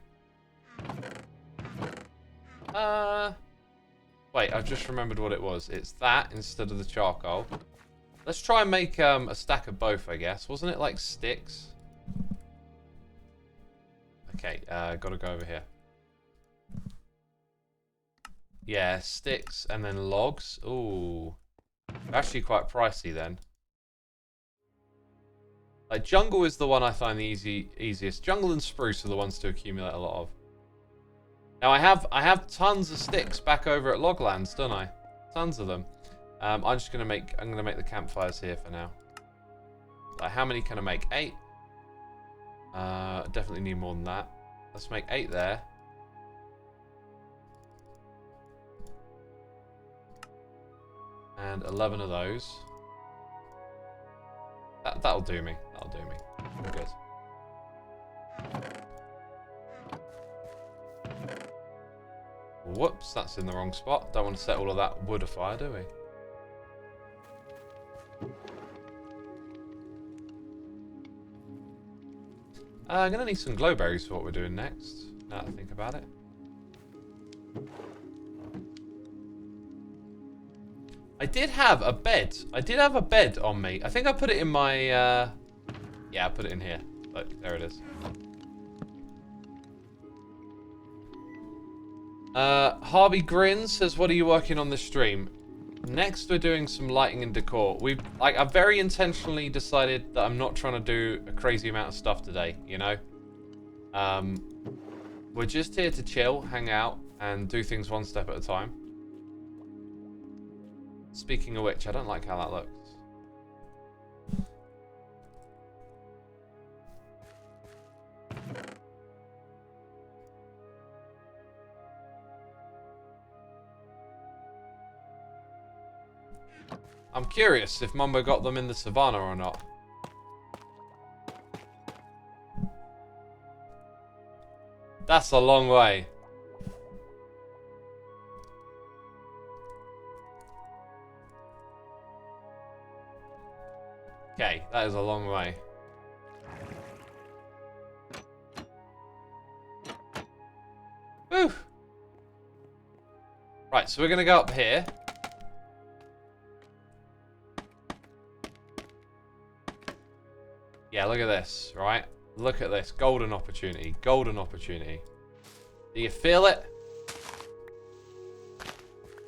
Wait, I've just remembered what it was. It's that instead of the charcoal. Let's try and make a stack of both, I guess. Wasn't it like sticks? I Okay, gotta go over here. Yeah, sticks and then logs. Ooh. Actually quite pricey then. Like, jungle is the one I find the easiest. Jungle and spruce are the ones to accumulate a lot of. Now I have tons of sticks back over at Loglands, don't I? Tons of them. I'm gonna make the campfires here for now. Like, how many can I make? 8. Definitely need more than that. Let's make 8 there. And 11 of those. That'll do me. That'll do me. We're good. Whoops, that's in the wrong spot. Don't want to set all of that wood afire, do we? I'm going to need some glowberries for what we're doing next, now that I think about it. I did have a bed. I did have a bed on me. I think I put it in my... Yeah, I put it in here. Look, there it is. Harvey Grins says, what are you working on this stream? Next, we're doing some lighting and decor. I've very intentionally decided that I'm not trying to do a crazy amount of stuff today, you know? We're just here to chill, hang out, and do things one step at a time. Speaking of which, I don't like how that looks. I'm curious if Mumbo got them in the savannah or not. That's a long way. Okay, that is a long way. Woo! Right, so we're going to go up here. Yeah, look at this, right? Look at this. Golden opportunity. Golden opportunity. Do you feel it?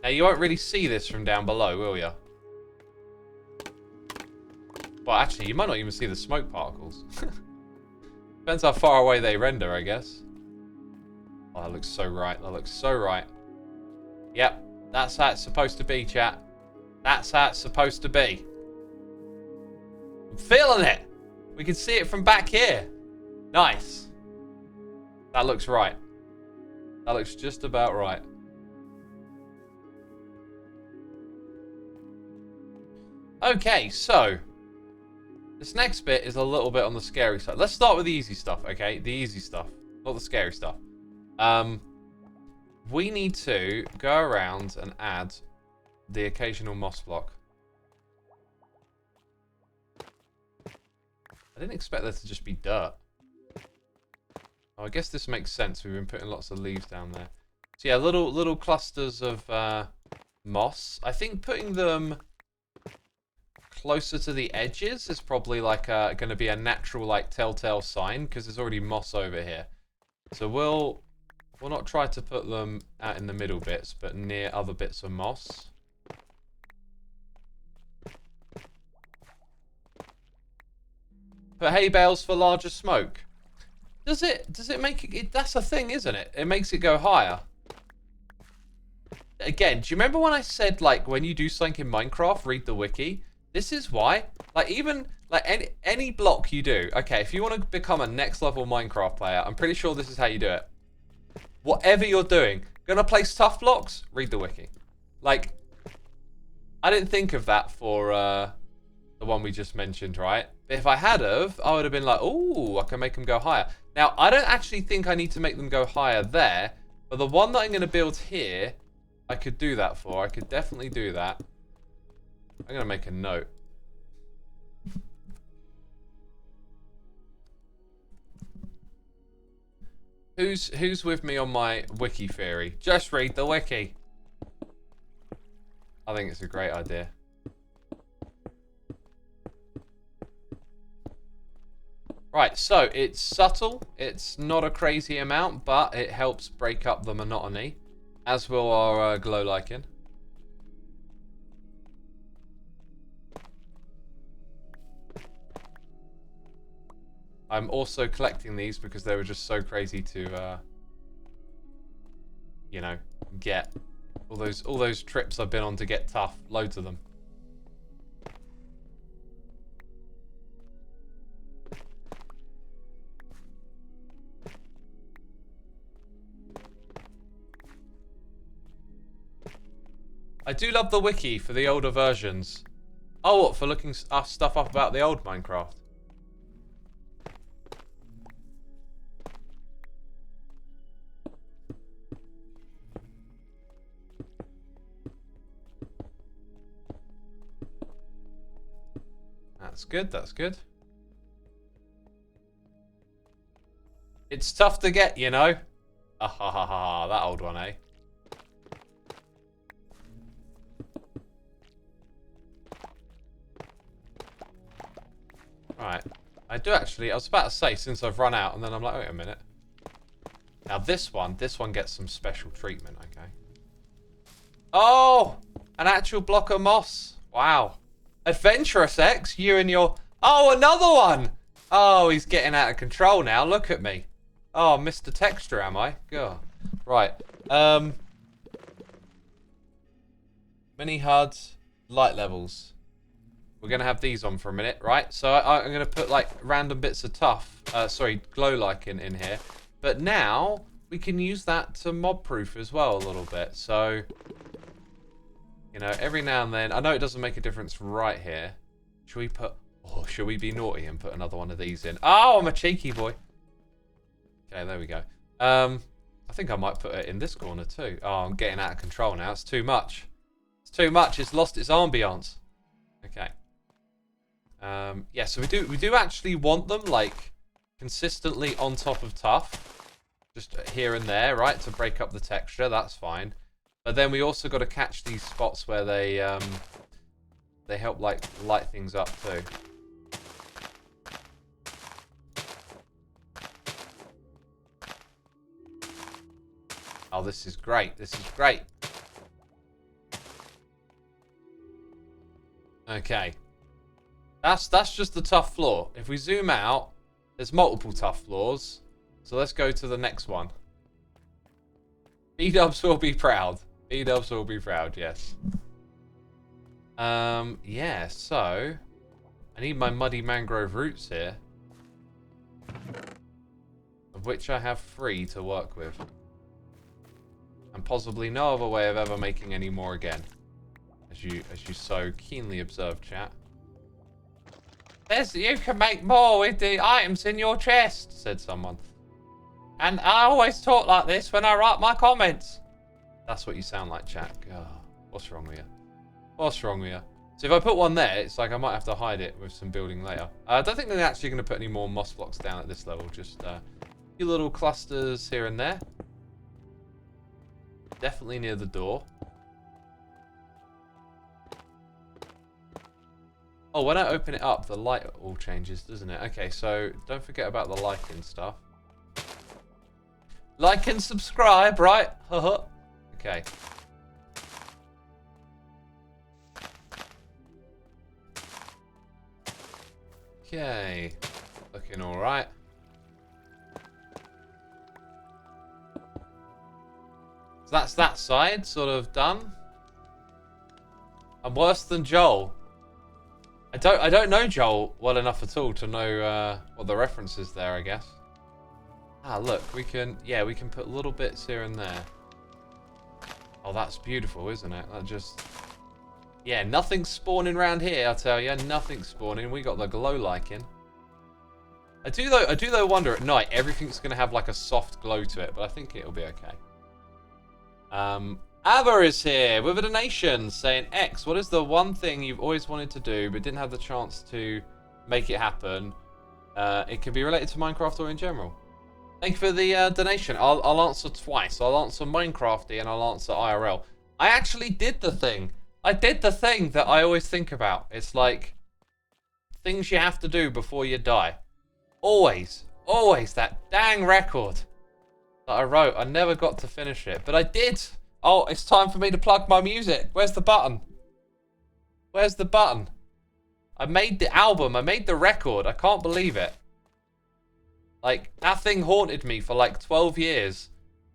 Now, you won't really see this from down below, will you? Well, actually, you might not even see the smoke particles. Depends how far away they render, I guess. Oh, that looks so right. That looks so right. Yep, that's how it's supposed to be, chat. That's how it's supposed to be. I'm feeling it. We can see it from back here. Nice. That looks right. That looks just about right. Okay, so this next bit is a little bit on the scary side. Let's start with the easy stuff, okay? The easy stuff, not the scary stuff. We need to go around and add the occasional moss block. I didn't expect there to just be dirt. Oh, I guess this makes sense. We've been putting lots of leaves down there. So yeah, little clusters of moss. I think putting them closer to the edges is probably like going to be a natural like telltale sign, because there's already moss over here. So we'll not try to put them out in the middle bits, but near other bits of moss. Put hay bales for larger smoke. Does it make it? That's a thing, isn't it? It makes it go higher. Again, do you remember when I said, like, when you do something in Minecraft, read the wiki? This is why. Like, even like any block you do. Okay, if you want to become a next level Minecraft player, I'm pretty sure this is how you do it. Whatever you're doing, gonna place tough blocks? Read the wiki. Like, I didn't think of that for the one we just mentioned, right? If I had have, I would have been like, oh, I can make them go higher. Now, I don't actually think I need to make them go higher there, but the one that I'm going to build here, I could do that for. I could definitely do that. I'm going to make a note. Who's with me on my wiki theory? Just read the wiki. I think it's a great idea. Right, so it's subtle. It's not a crazy amount, but it helps break up the monotony, as will our glow lichen. I'm also collecting these because they were just so crazy to, you know, get. All those trips I've been on to get tough, loads of them. I do love the wiki for the older versions. Oh, what, for looking stuff up about the old Minecraft? That's good, that's good. It's tough to get, you know? Ah ha ha ha, that old one, eh? Right. I do actually, I was about to say, since I've run out, and then I'm like, wait a minute. Now this one gets some special treatment, okay? Oh! An actual block of moss. Wow. Adventurous X, you and your... Oh, another one! Oh, he's getting out of control now. Look at me. Oh, Mr. Texture, am I? God. Right. Mini HUDs, light levels. We're going to have these on for a minute, right? So I'm going to put, like, random bits of glow lichen in here. But now, we can use that to mob-proof as well a little bit. So... You know, every now and then, I know it doesn't make a difference right here. Should we put, oh, should we be naughty and put another one of these in? Oh, I'm a cheeky boy. Okay, there we go. I think I might put it in this corner too. Oh, I'm getting out of control now. It's too much. It's too much. It's lost its ambiance. Okay. Yeah, so we do actually want them, like, consistently on top of tough. Just here and there, right, to break up the texture. That's fine. But then we also got to catch these spots where they help, like, light things up too. Oh, this is great. This is great. Okay. That's just the tough floor. If we zoom out, there's multiple tough floors. So let's go to the next one. B-dubs will be proud. B-dubs will be proud, yes. Yeah, so... I need my muddy mangrove roots here. Of which I have 3 to work with. And possibly no other way of ever making any more again. As you so keenly observe, chat. You can make more with the items in your chest, said someone. And I always talk like this when I write my comments. That's what you sound like, chat. God, what's wrong with you? What's wrong with you? So if I put one there, it's like I might have to hide it with some building later. I don't think they're actually going to put any more moss blocks down at this level. Just a few little clusters here and there. Definitely near the door. Oh, when I open it up, the light all changes, doesn't it? Okay, so don't forget about the lichen stuff. Like and subscribe, right? Haha. Okay. Okay. Looking alright. So that's that side sort of done. I'm worse than Joel. I don't know Joel well enough at all to know what the reference is there, I guess. Ah, look, we can put little bits here and there. Oh, that's beautiful, isn't it? That just... Yeah, nothing's spawning around here, I tell you. Nothing's spawning. We got the glow lichen. I do though wonder at night, everything's going to have like a soft glow to it, but I think it'll be okay. Ava is here with a donation saying, X, what is the one thing you've always wanted to do but didn't have the chance to make it happen? It can be related to Minecraft or in general. Thank you for the donation. I'll answer twice. I'll answer Minecrafty and I'll answer IRL. I actually did the thing. I did the thing that I always think about. It's like things you have to do before you die. Always that dang record that I wrote. I never got to finish it, but I did. Oh, it's time for me to plug my music. Where's the button? Where's the button? I made the album. I made the record. I can't believe it. Like, that thing haunted me for like 12 years.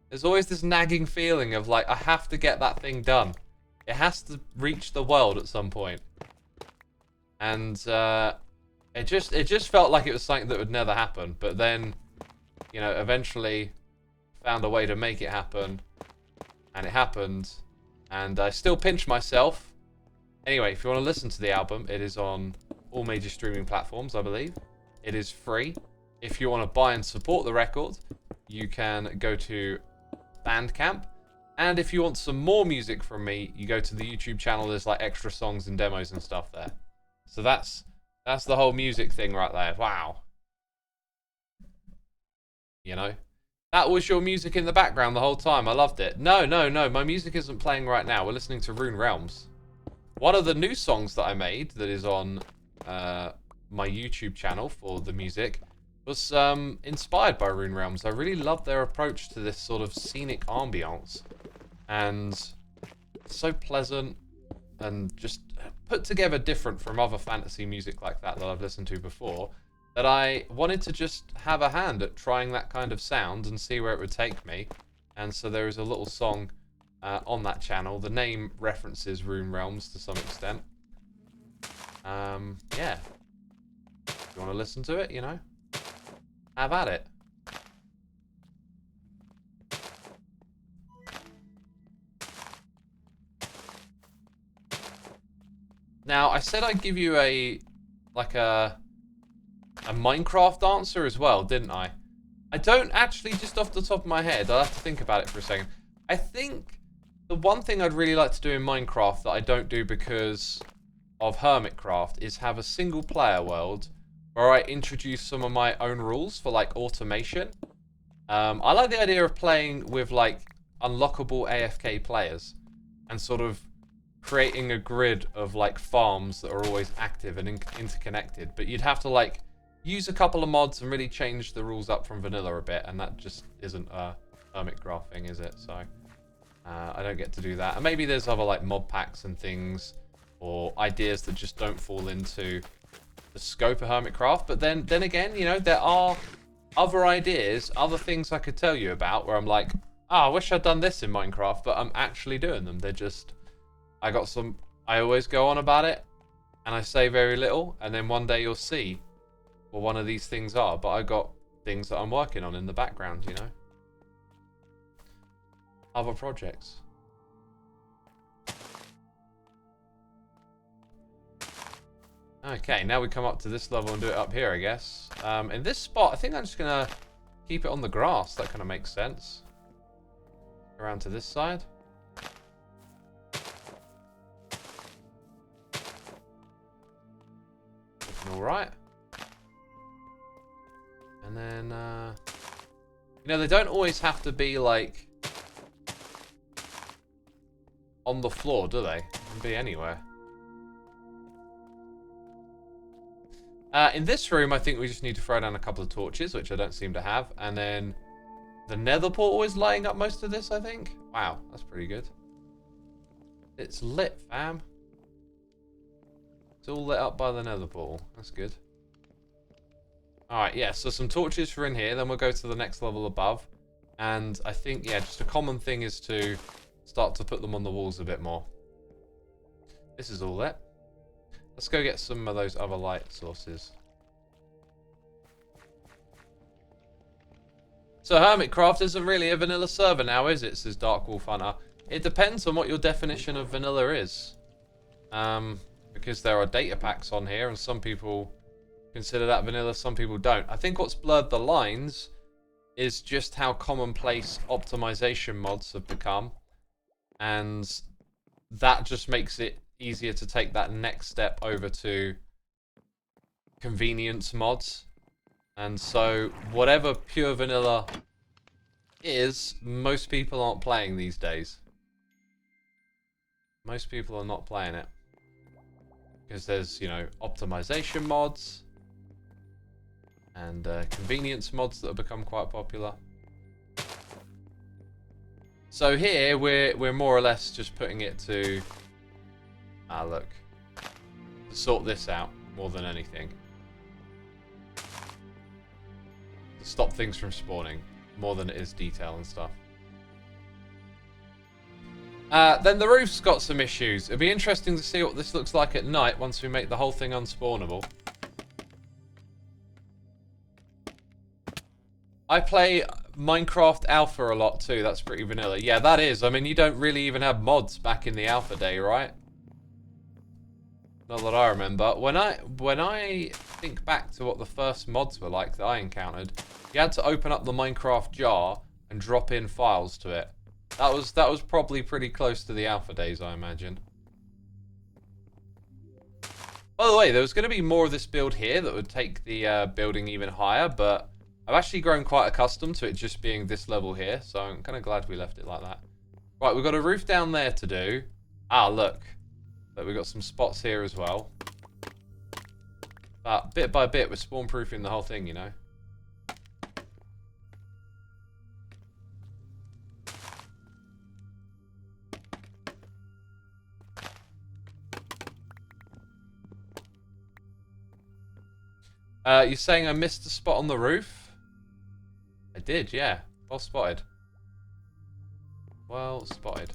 There's always this nagging feeling of like, I have to get that thing done. It has to reach the world at some point. And it just felt like it was something that would never happen. But then, you know, eventually found a way to make it happen. And it happened. And I still pinch myself. Anyway, if you want to listen to the album, it is on all major streaming platforms, I believe. It is free. If you want to buy and support the record, you can go to Bandcamp. And if you want some more music from me, you go to the YouTube channel. There's like extra songs and demos and stuff there. So that's the whole music thing right there. Wow. You know? That was your music in the background the whole time. I loved it. No. My music isn't playing right now. We're listening to Rune Realms. One of the new songs that I made that is on my YouTube channel for the music was inspired by Rune Realms. I really love their approach to this sort of scenic ambiance. And it's so pleasant and just put together different from other fantasy music like that I've listened to before, that I wanted to just have a hand at trying that kind of sound and see where it would take me. And so there is a little song on that channel. The name references Rune Realms to some extent. Yeah. If you want to listen to it, you know, have at it. Now, I said I'd give you a Minecraft answer as well, didn't I? I don't actually, just off the top of my head, I'll have to think about it for a second. I think the one thing I'd really like to do in Minecraft that I don't do because of Hermitcraft is have a single player world where I introduce some of my own rules for like automation. I like the idea of playing with like unlockable AFK players and sort of creating a grid of like farms that are always active and interconnected, but you'd have to like use a couple of mods and really change the rules up from vanilla a bit, and that just isn't a Hermitcraft thing, is it? So I don't get to do that. And maybe there's other like mod packs and things or ideas that just don't fall into the scope of Hermitcraft. But then again, you know, there are other ideas, other things I could tell you about where I'm like, oh, I wish I'd done this in Minecraft, but I'm actually doing them. They're just, I always go on about it and I say very little, and then one day you'll see what one of these things are. But I got things that I'm working on in the background, you know. Other projects. Okay, now we come up to this level and do it up here, I guess. In this spot, I think I'm just gonna keep it on the grass. That kind of makes sense. Around to this side. Looking all right. And then, you know, they don't always have to be like on the floor, do they? They can be anywhere. In this room, I think we just need to throw down a couple of torches, which I don't seem to have. And then the nether portal is lighting up most of this, I think. Wow, that's pretty good. It's lit, fam. It's all lit up by the nether portal. That's good. Alright, yeah, so some torches for in here. Then we'll go to the next level above. And I think, yeah, just a common thing is to start to put them on the walls a bit more. This is all lit. Let's go get some of those other light sources. So Hermitcraft isn't really a vanilla server now, is it? Says Dark Wolf Hunter. It depends on what your definition of vanilla is. Because there are data packs on here, and some people consider that vanilla, some people don't. I think what's blurred the lines is just how commonplace optimization mods have become. And that just makes it easier to take that next step over to convenience mods. And so whatever pure vanilla is, most people aren't playing these days. Most people are not playing it because there's, you know, optimization mods, and convenience mods that have become quite popular. So here we're more or less just putting it to look, to sort this out more than anything, to stop things from spawning more than it is detail and stuff. Then the roof's got some issues. It'll be interesting to see what this looks like at night once we make the whole thing unspawnable. I play Minecraft Alpha a lot too. That's pretty vanilla. Yeah, that is. I mean, you don't really even have mods back in the Alpha day, right? Not that I remember. When I think back to what the first mods were like that I encountered, you had to open up the Minecraft jar and drop in files to it. That was probably pretty close to the Alpha days, I imagine. By the way, there was going to be more of this build here that would take the building even higher, but I've actually grown quite accustomed to it just being this level here, so I'm kind of glad we left it like that. Right, we've got a roof down there to do. Ah, look. But we've got some spots here as well. But bit by bit, we're spawn-proofing the whole thing, you know. You're saying I missed a spot on the roof? I did, yeah. Well spotted. Well spotted.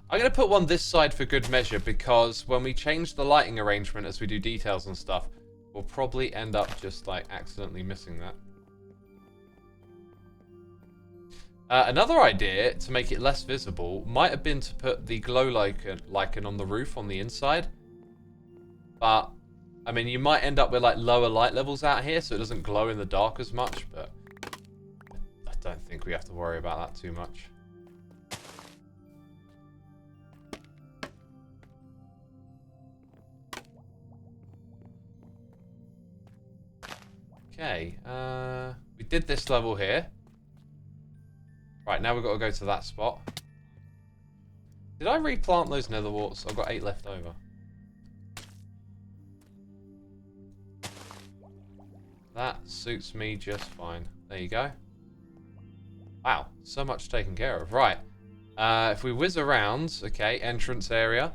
I'm going to put one this side for good measure because when we change the lighting arrangement as we do details and stuff, we'll probably end up just like accidentally missing that. Another idea to make it less visible might have been to put the glow lichen on the roof on the inside. But, I mean, you might end up with like lower light levels out here so it doesn't glow in the dark as much, but I don't think we have to worry about that too much. Okay, we did this level here. Right, now we've got to go to that spot. Did I replant those nether warts? I've got 8 left over. That suits me just fine. There you go. Wow, so much taken care of. Right, if we whiz around, okay, entrance area.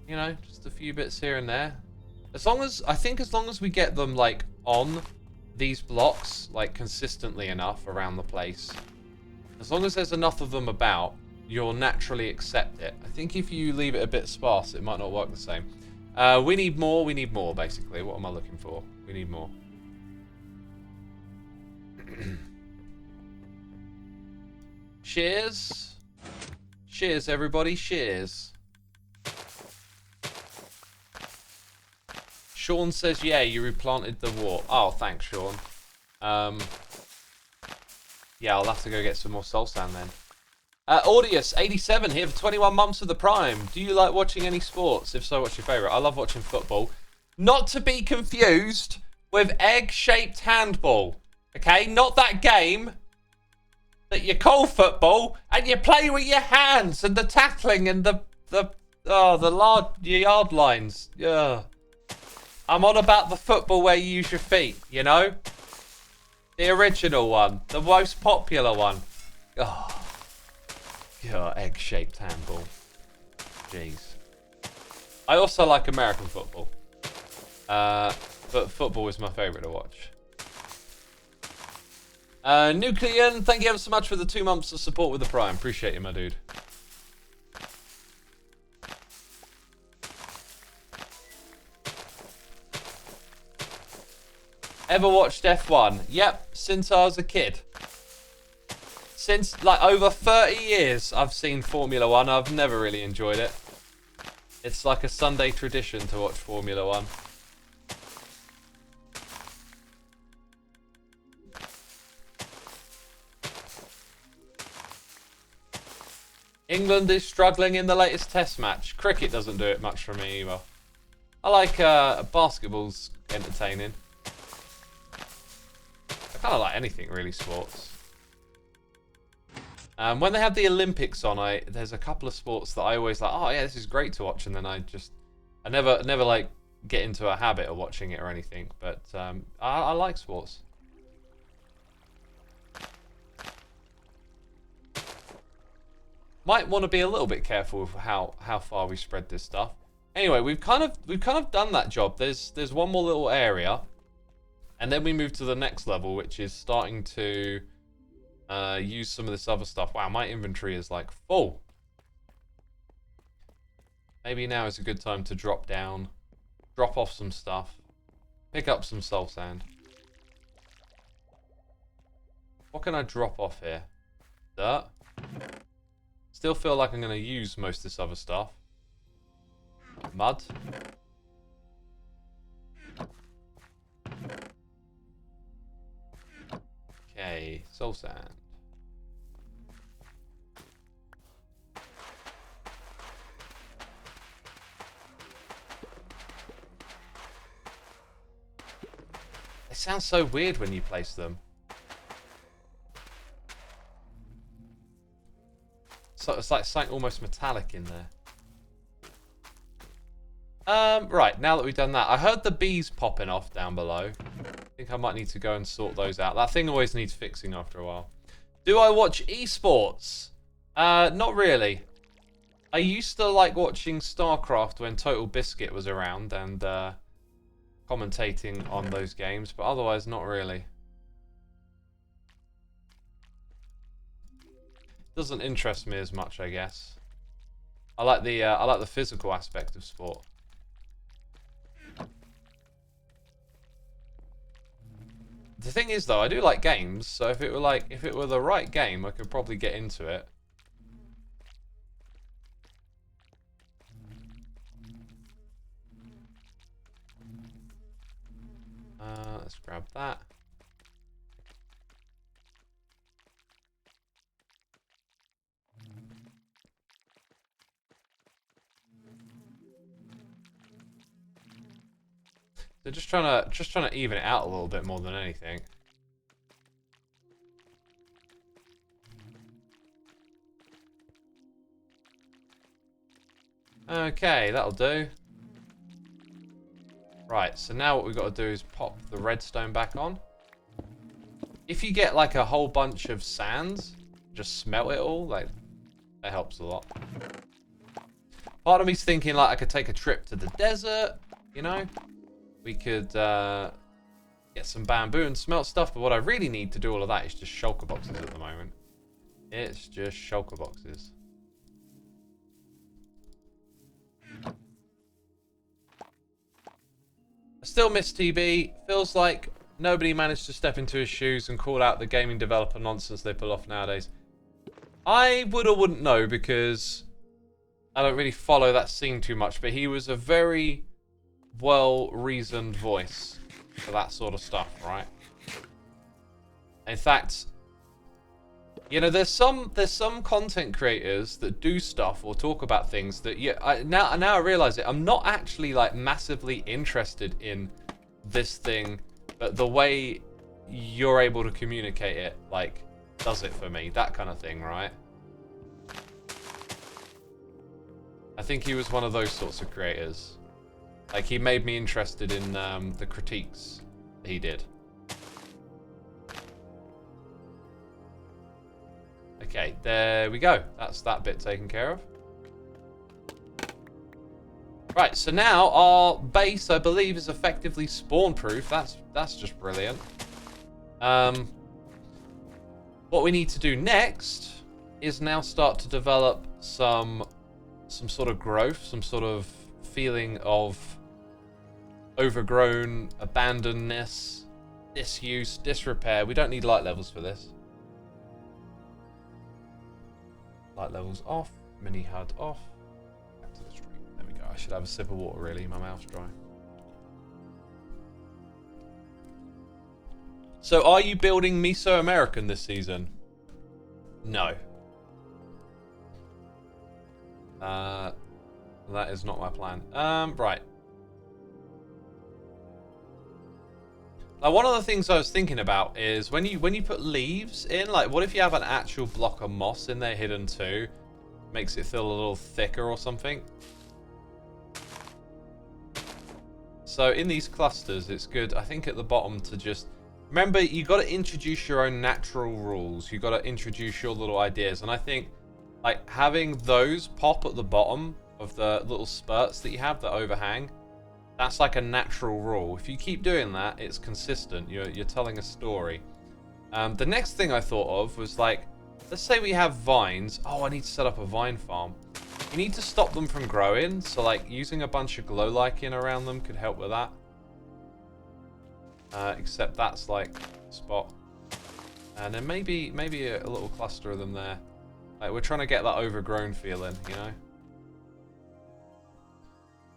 You know, just a few bits here and there. As long as, I think as long as we get them, like, on these blocks, like, consistently enough around the place. As long as there's enough of them about, you'll naturally accept it. I think if you leave it a bit sparse, it might not work the same. We need more, basically. What am I looking for? We need more. Cheers. Cheers, everybody. Cheers. Sean says, yeah, you replanted the wart. Oh, thanks, Sean. Yeah, I'll have to go get some more soul sand then. Audius87 here for 21 months of the Prime. Do you like watching any sports? If so, what's your favourite? I love watching football. Not to be confused with egg-shaped handball. Okay? Not that game that you call football and you play with your hands and the tackling and the large yard lines. Yeah. I'm on about the football where you use your feet, you know? The original one. The most popular one. Oh. Yeah, egg-shaped handball. Jeez. I also like American football. But football is my favourite to watch. Nuclean, thank you ever so much for the 2 months of support with the Prime. Appreciate you, my dude. Ever watched F1? Yep, since I was a kid. Since, like, over 30 years I've seen Formula 1. I've never really enjoyed it. It's like a Sunday tradition to watch Formula 1. England is struggling in the latest test match. Cricket doesn't do it much for me either. I like basketball's entertaining. I kind of like anything really sports. When they have the Olympics on, there's a couple of sports that I always like. Oh yeah, this is great to watch, and then I never like get into a habit of watching it or anything. But I like sports. Might want to be a little bit careful with how far we spread this stuff. Anyway, we've kind of done that job. There's one more little area, and then we move to the next level, which is starting to use some of this other stuff. Wow, my inventory is like full. Maybe now is a good time to drop down, drop off some stuff, pick up some soul sand. What can I drop off here? Dirt. Still feel like I'm going to use most of this other stuff. Mud. Okay, soul sand. They sound so weird when you place them. So it's like something almost metallic in there. Right, now that we've done that, I heard the bees popping off down below. I think I might need to go and sort those out. That thing always needs fixing after a while. Do I watch esports? Not really. I used to like watching StarCraft when Total Biscuit was around and commentating on those games, but otherwise not really. Doesn't interest me as much, I guess. I like the physical aspect of sport. The thing is, though, I do like games, so if it were the right game, I could probably get into it. Let's grab that. So just trying to even it out a little bit more than anything. Okay, that'll do. Right, so now what we've got to do is pop the redstone back on. If you get like a whole bunch of sands, just smelt it all, like that helps a lot. Part of me's thinking like I could take a trip to the desert, you know? We could get some bamboo and smelt stuff, but what I really need to do all of that is just shulker boxes at the moment. It's just shulker boxes. I still miss TB. Feels like nobody managed to step into his shoes and call out the gaming developer nonsense they pull off nowadays. I would or wouldn't know because I don't really follow that scene too much, but he was a very well-reasoned voice for that sort of stuff, right? In fact, you know, there's some content creators that do stuff or talk about things that now I realize it. I'm not actually like massively interested in this thing, but the way you're able to communicate it like does it for me, that kind of thing, right? I think he was one of those sorts of creators. Like he made me interested in the critiques that he did. Okay, there we go. That's that bit taken care of. Right, so now our base, I believe, is effectively spawn-proof. That's just brilliant. What we need to do next is now start to develop some sort of growth, some sort of feeling of overgrown, abandonedness, disuse, disrepair. We don't need light levels for this. Light levels off, mini HUD off. Back to the stream. There we go. I should have a sip of water, really. My mouth's dry. So, are you building Mesoamerican this season? No. That is not my plan. Right. Like, one of the things I was thinking about is when you put leaves in, like, what if you have an actual block of moss in there hidden too? Makes it feel a little thicker or something. So in these clusters, it's good, I think, at the bottom to just... Remember, you got to introduce your own natural rules. You got to introduce your little ideas. And I think, like, having those pop at the bottom of the little spurts that you have that overhang, that's like a natural rule. If you keep doing that, it's consistent. You're telling a story. The next thing I thought of was, like, let's say we have vines. Oh, I need to set up a vine farm. You need to stop them from growing. So, like, using a bunch of glow lichen around them could help with that. Except that's like a spot. And then maybe a little cluster of them there. Like, we're trying to get that overgrown feeling, you know?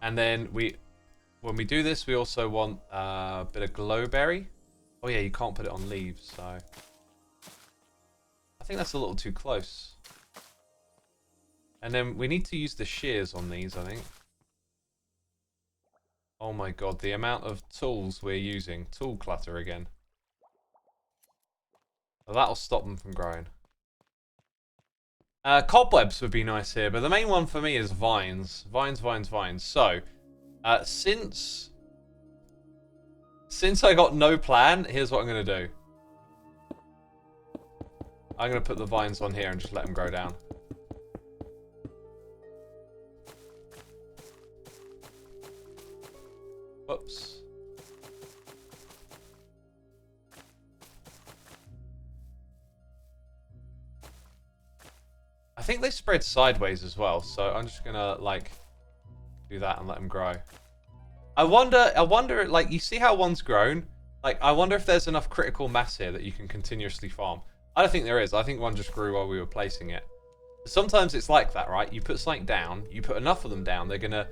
And then when we do this, we also want a bit of glowberry. Oh yeah, you can't put it on leaves, so... I think that's a little too close. And then we need to use the shears on these, I think. Oh my god, the amount of tools we're using. Tool clutter again. Well, that'll stop them from growing. Cobwebs would be nice here, but the main one for me is vines. Vines, vines, vines. So, since I got no plan, here's what I'm going to do. I'm going to put the vines on here and just let them grow down. Whoops. I think they spread sideways as well, so I'm just gonna, like, do that and let them grow. I wonder, like, you see how one's grown? Like, I wonder if there's enough critical mass here that you can continuously farm. I don't think there is. I think one just grew while we were placing it. Sometimes it's like that, right? You put something down, you put enough of them down, they're gonna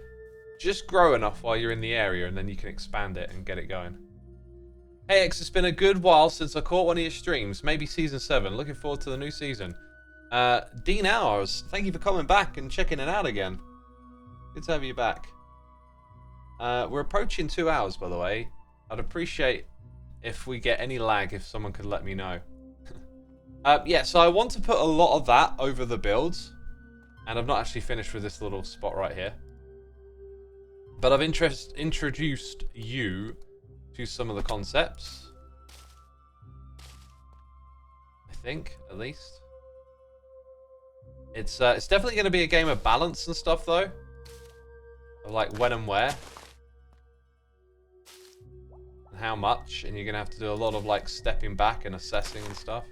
just grow enough while you're in the area, and then you can expand it and get it going. Hey X, it's been a good while since I caught one of your streams. Maybe season 7. Looking forward to the new season. Dean Hours, thank you for coming back and checking it out again. Good to have you back. We're approaching 2 hours, by the way. I'd appreciate if we get any lag, if someone could let me know. Yeah, so I want to put a lot of that over the builds. And I've not actually finished with this little spot right here. But I've introduced you to some of the concepts. I think, at least. It's definitely going to be a game of balance and stuff, though. Of, like, when and where. And how much. And you're going to have to do a lot of, like, stepping back and assessing and stuff.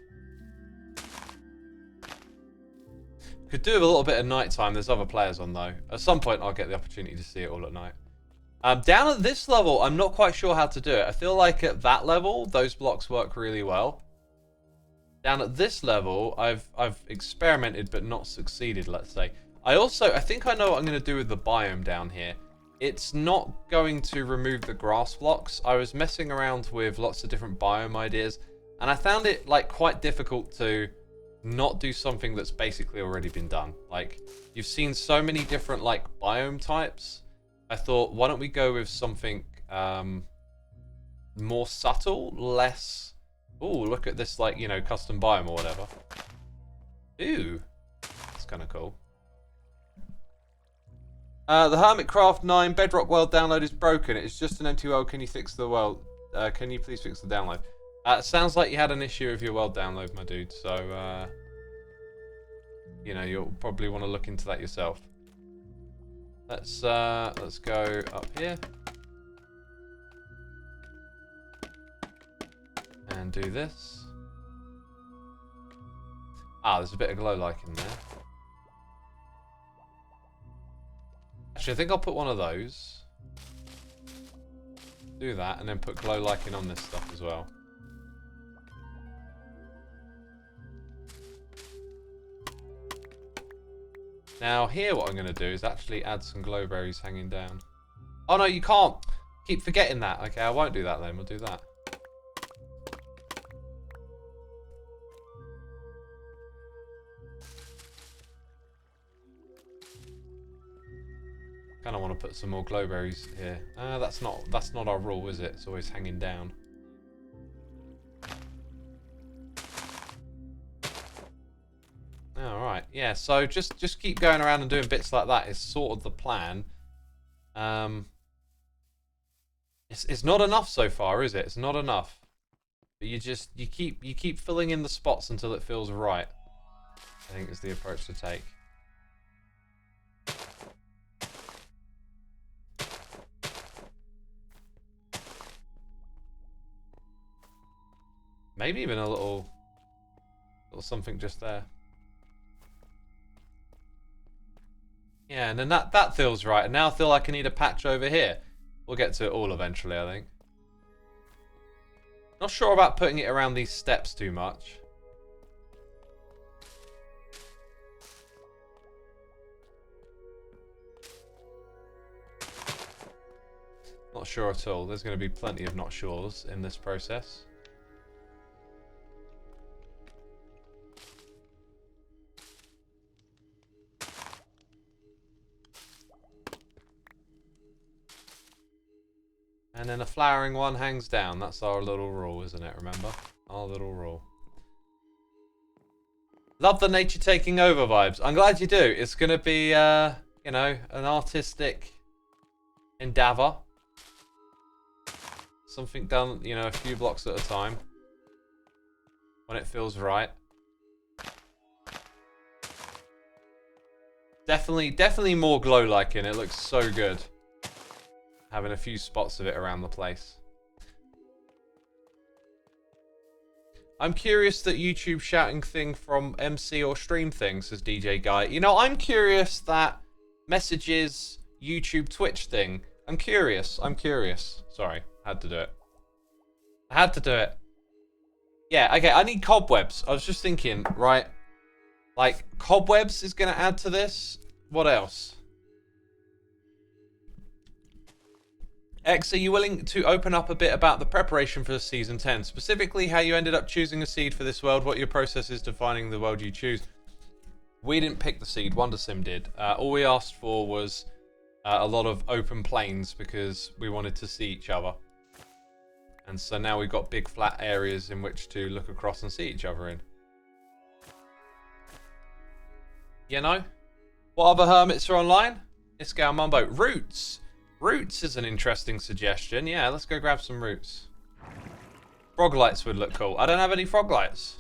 Could do with a little bit of nighttime. There's other players on, though. At some point, I'll get the opportunity to see it all at night. Down at this level, I'm not quite sure how to do it. I feel like at that level, those blocks work really well. Down at this level, I've experimented but not succeeded, let's say. I think I know what I'm going to do with the biome down here. It's not going to remove the grass blocks. I was messing around with lots of different biome ideas, and I found it, like, quite difficult to not do something that's basically already been done. Like, you've seen so many different, like, biome types. I thought, why don't we go with something more subtle, less... Ooh, look at this, like, you know, custom biome or whatever. Ooh, that's kind of cool. The Hermitcraft 9 Bedrock World download is broken. It's just an empty world. Can you fix the world? Can you please fix the download? Sounds like you had an issue with your world download, my dude. So, you know, you'll probably want to look into that yourself. Let's go up here. And do this. Ah, there's a bit of glow lichen there. Actually, I think I'll put one of those. Do that, and then put glow lichen on this stuff as well. Now here what I'm going to do is actually add some glowberries hanging down. Oh no, you can't! Keep forgetting that. Okay, I won't do that then, we'll do that. Kind of want to put some more glowberries here. That's not our rule, is it? It's always hanging down. Yeah, so just keep going around and doing bits like that is sort of the plan. It's not enough so far, is it? It's not enough. But you keep filling in the spots until it feels right. I think is the approach to take. Maybe even a little something just there. Yeah, and then that feels right. And now I feel like I need a patch over here. We'll get to it all eventually, I think. Not sure about putting it around these steps too much. Not sure at all. There's going to be plenty of not sures in this process. And then a flowering one hangs down. That's our little rule, isn't it? Remember? Our little rule. Love the nature taking over vibes. I'm glad you do. It's going to be, you know, an artistic endeavor. Something done, you know, a few blocks at a time. When it feels right. Definitely more glow-like in it. It looks so good. Having a few spots of it around the place. I'm curious that YouTube shouting thing from MC or stream thing, says DJ Guy. You know, I'm curious that messages YouTube Twitch thing. I'm curious. Sorry, had to do it. I had to do it. Yeah, okay, I need cobwebs. I was just thinking, right? Like, cobwebs is going to add to this. What else? X, are you willing to open up a bit about the preparation for Season 10? Specifically, how you ended up choosing a seed for this world, what your process is defining the world you choose. We didn't pick the seed, WonderSim did. All we asked for was a lot of open plains because we wanted to see each other. And so now we've got big flat areas in which to look across and see each other in. You know? What other hermits are online? Iskal Mumbo. Roots! Roots is an interesting suggestion. Yeah, let's go grab some roots. Frog lights would look cool. I don't have any frog lights.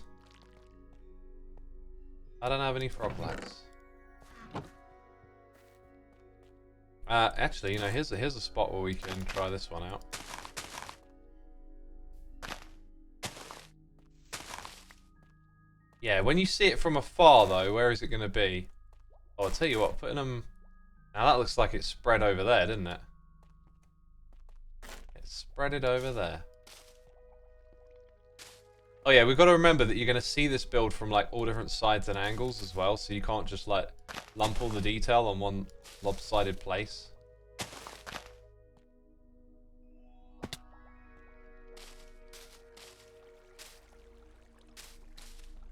Actually, you know, here's a spot where we can try this one out. Yeah, when you see it from afar, though, where is it going to be? Oh, I'll tell you what, putting them... Now that looks like it's spread over there, didn't it? It's spread it over there. Oh yeah, we've got to remember that you're going to see this build from like all different sides and angles as well, so you can't just like lump all the detail on one lopsided place.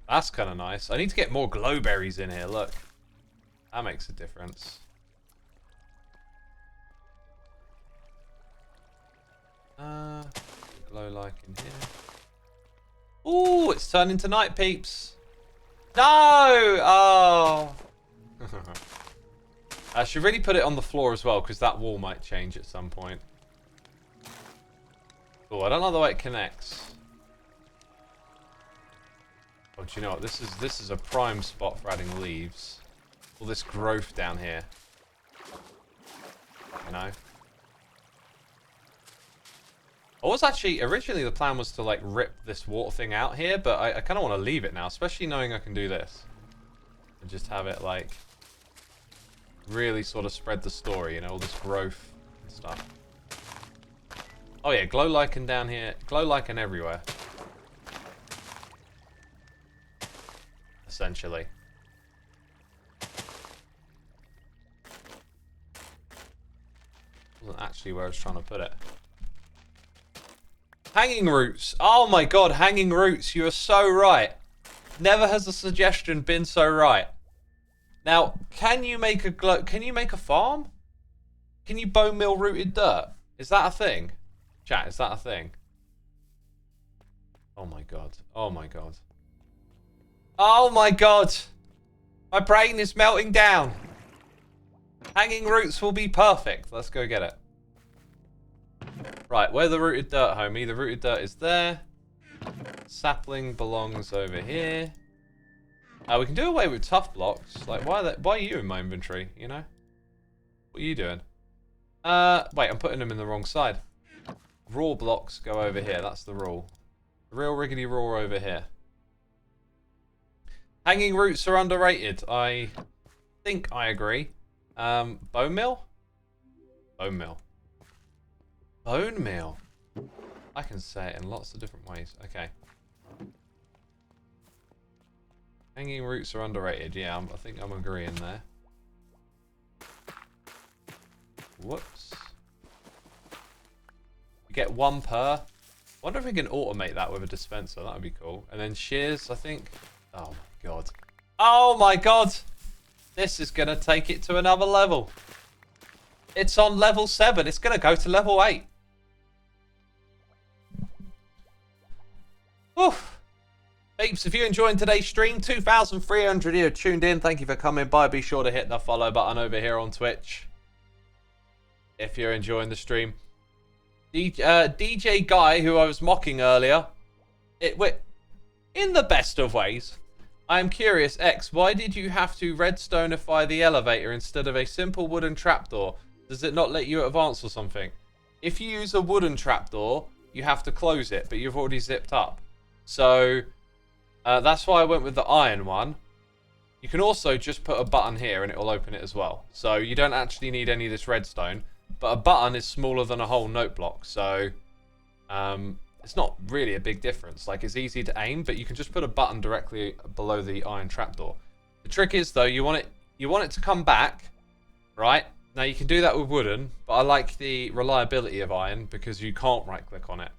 That's kind of nice. I need to get more glowberries in here, look. That makes a difference. Glow like in here. Ooh, it's turning to night, peeps. No! Oh. I should really put it on the floor as well, because that wall might change at some point. Oh, I don't know the way it connects. Oh, do you know what? This is a prime spot for adding leaves. All this growth down here. You know? I was actually, originally the plan was to like rip this water thing out here, but I kind of want to leave it now, especially knowing I can do this. And just have it like, really sort of spread the story, you know, all this growth and stuff. Oh yeah, glow lichen down here, glow lichen everywhere. Essentially. Wasn't actually where I was trying to put it. Hanging roots. Oh my god, hanging roots. You are so right. Never has a suggestion been so right. Now, can you make a farm? Can you bone meal rooted dirt? Is that a thing? Chat, is that a thing? Oh my god. Oh my god. Oh my god. My brain is melting down. Hanging roots will be perfect. Let's go get it. Right, where the rooted dirt, homie? The rooted dirt is there. Sapling belongs over here. We can do away with tough blocks. Like, why are you in my inventory, you know? What are you doing? Wait, I'm putting them in the wrong side. Raw blocks go over here. That's the rule. The real riggedy raw over here. Hanging roots are underrated. I think I agree. Bone meal? Bone meal. Bone meal. I can say it in lots of different ways. Okay. Hanging roots are underrated. Yeah, I think I'm agreeing there. Whoops. You get 1 per. Wonder if we can automate that with a dispenser. That would be cool. And then shears, I think. Oh my god. Oh my god! This is going to take it to another level. It's on level 7. It's going to go to level 8. Oof. Peeps, if you're enjoying today's stream, 2,300 here tuned in. Thank you for coming by. Be sure to hit the follow button over here on Twitch if you're enjoying the stream. DJ Guy, who I was mocking earlier, in the best of ways. I am curious, X, why did you have to redstoneify the elevator instead of a simple wooden trapdoor? Does it not let you advance or something? If you use a wooden trapdoor, you have to close it, but you've already zipped up. So, that's why I went with the iron one. You can also just put a button here and it will open it as well. So, you don't actually need any of this redstone. But a button is smaller than a whole note block. So, it's not really a big difference. Like, it's easy to aim, but you can just put a button directly below the iron trapdoor. The trick is, though, you want it to come back, right? Now, you can do that with wooden, but I like the reliability of iron because you can't right-click on it.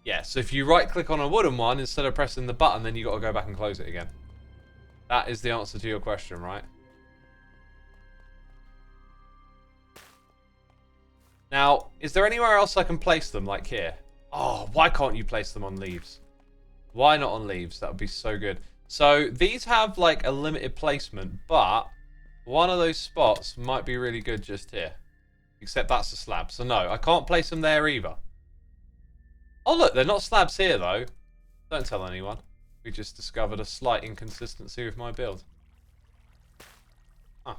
Yeah, so if you right-click on a wooden one, instead of pressing the button, then you got to go back and close it again. That is the answer to your question, right? Now, is there anywhere else I can place them, like here? Oh, why can't you place them on leaves? Why not on leaves? That would be so good. So, these have, like, a limited placement, but one of those spots might be really good just here. Except that's a slab. So, no, I can't place them there either. Oh, look, they're not slabs here, though. Don't tell anyone. We just discovered a slight inconsistency with my build. Huh.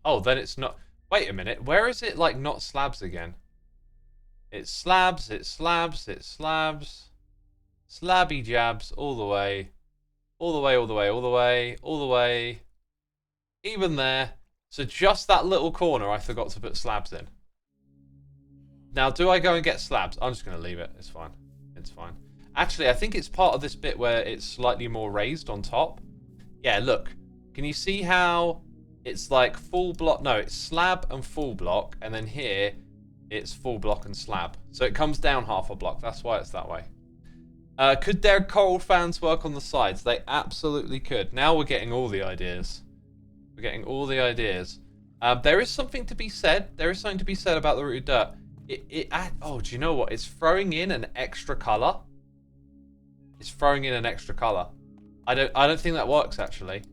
Oh, then it's not... Wait a minute, where is it, like, not slabs again? It's slabs, it's slabs, it's slabs. Slabby jabs all the way. All the way, all the way, all the way, all the way. Even there. So just that little corner I forgot to put slabs in. Now, do I go and get slabs? I'm just going to leave it. It's fine. It's fine. Actually, I think it's part of this bit where it's slightly more raised on top. Yeah, look. Can you see how... It's like full block. No, it's slab and full block. And then here, it's full block and slab. So it comes down half a block. That's why it's that way. Could their coral fans work on the sides? They absolutely could. Now we're getting all the ideas. We're getting all the ideas. There is something to be said. There is something to be said about the rooted dirt. Oh, do you know what? It's throwing in an extra color. It's throwing in an extra color. I don't think that works, actually.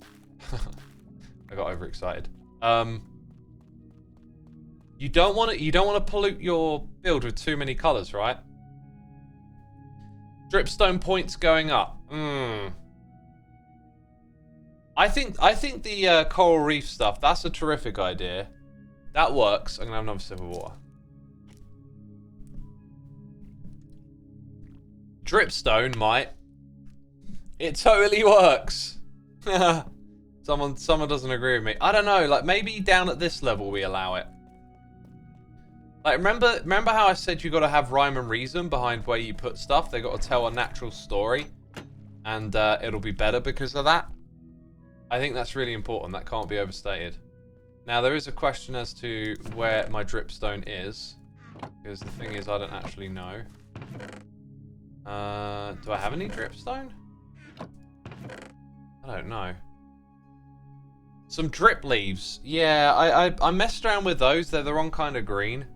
I got overexcited. You don't want to pollute your build with too many colors, right? Dripstone points going up. I think the coral reef stuff, that's a terrific idea. That works. I'm gonna have another sip of water. Dripstone might. It totally works. Someone doesn't agree with me. I don't know, like maybe down at this level we allow it. Like remember how I said you got to have rhyme and reason behind where you put stuff? They got to tell a natural story, and it'll be better because of that. I think that's really important. That can't be overstated. Now there is a question as to where my dripstone is, because the thing is I don't actually know. Do I have any dripstone? I don't know. Some drip leaves. Yeah, I messed around with those. They're the wrong kind of green.